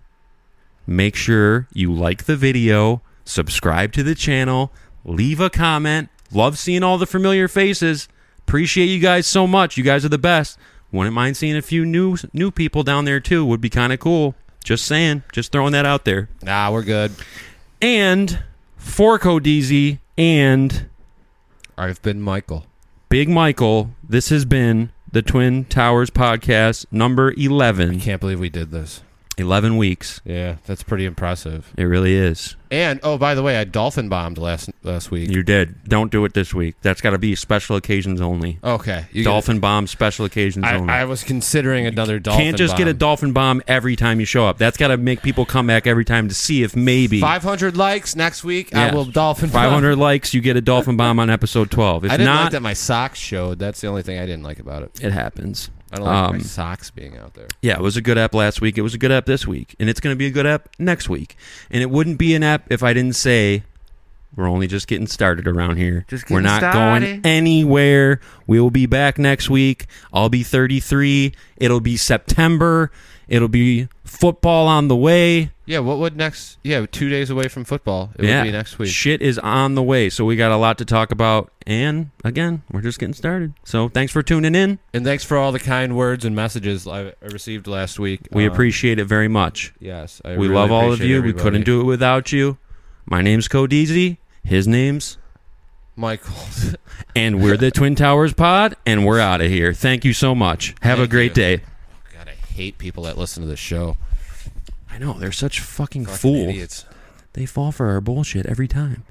make sure you like the video, subscribe to the channel, leave a comment. Love seeing all the familiar faces. Appreciate you guys so much. You guys are the best. Wouldn't mind seeing a few new people down there too. Would be kind of cool. Just saying. Just throwing that out there. Nah, we're good. And for Codeezie and I've been Michael. Big Michael, this has been the Twin Towers Podcast number 11. Can't believe we did this. 11 weeks. Yeah, that's pretty impressive. It really is. And, oh, by the way, I dolphin bombed last week. You did. Don't do it this week. That's got to be special occasions only. Okay. Dolphin bomb, special occasions only. I was considering another dolphin bomb. Can't just get a dolphin bomb every time you show up. That's got to make people come back every time to see if maybe 500 likes next week. Yeah. I will dolphin bomb. 500 likes, you get a dolphin bomb on episode 12. If I didn't not, like that my socks showed. That's the only thing I didn't like about it. it happens. I don't like my socks being out there. Yeah, it was a good app last week. It was a good app this week. And it's going to be a good app next week. And it wouldn't be an app if I didn't say we're only just getting started around here. We're not going anywhere. We will be back next week. I'll be 33. It'll be September. It'll be football on the way. Yeah, what would next... Yeah, 2 days away from football. It would be next week. Shit is on the way. So we got a lot to talk about. And, again, we're just getting started. So thanks for tuning in. And thanks for all the kind words and messages I received last week. We appreciate it very much. Yes. We really love all of appreciate you. everybody. We couldn't do it without you. My name's Codeezie. His name's Michael. And we're the Twin Towers Pod, and we're out of here. Thank you so much. Have a great day. God, I hate people that listen to this show. I know, they're such fucking fools. Idiots. They fall for our bullshit every time.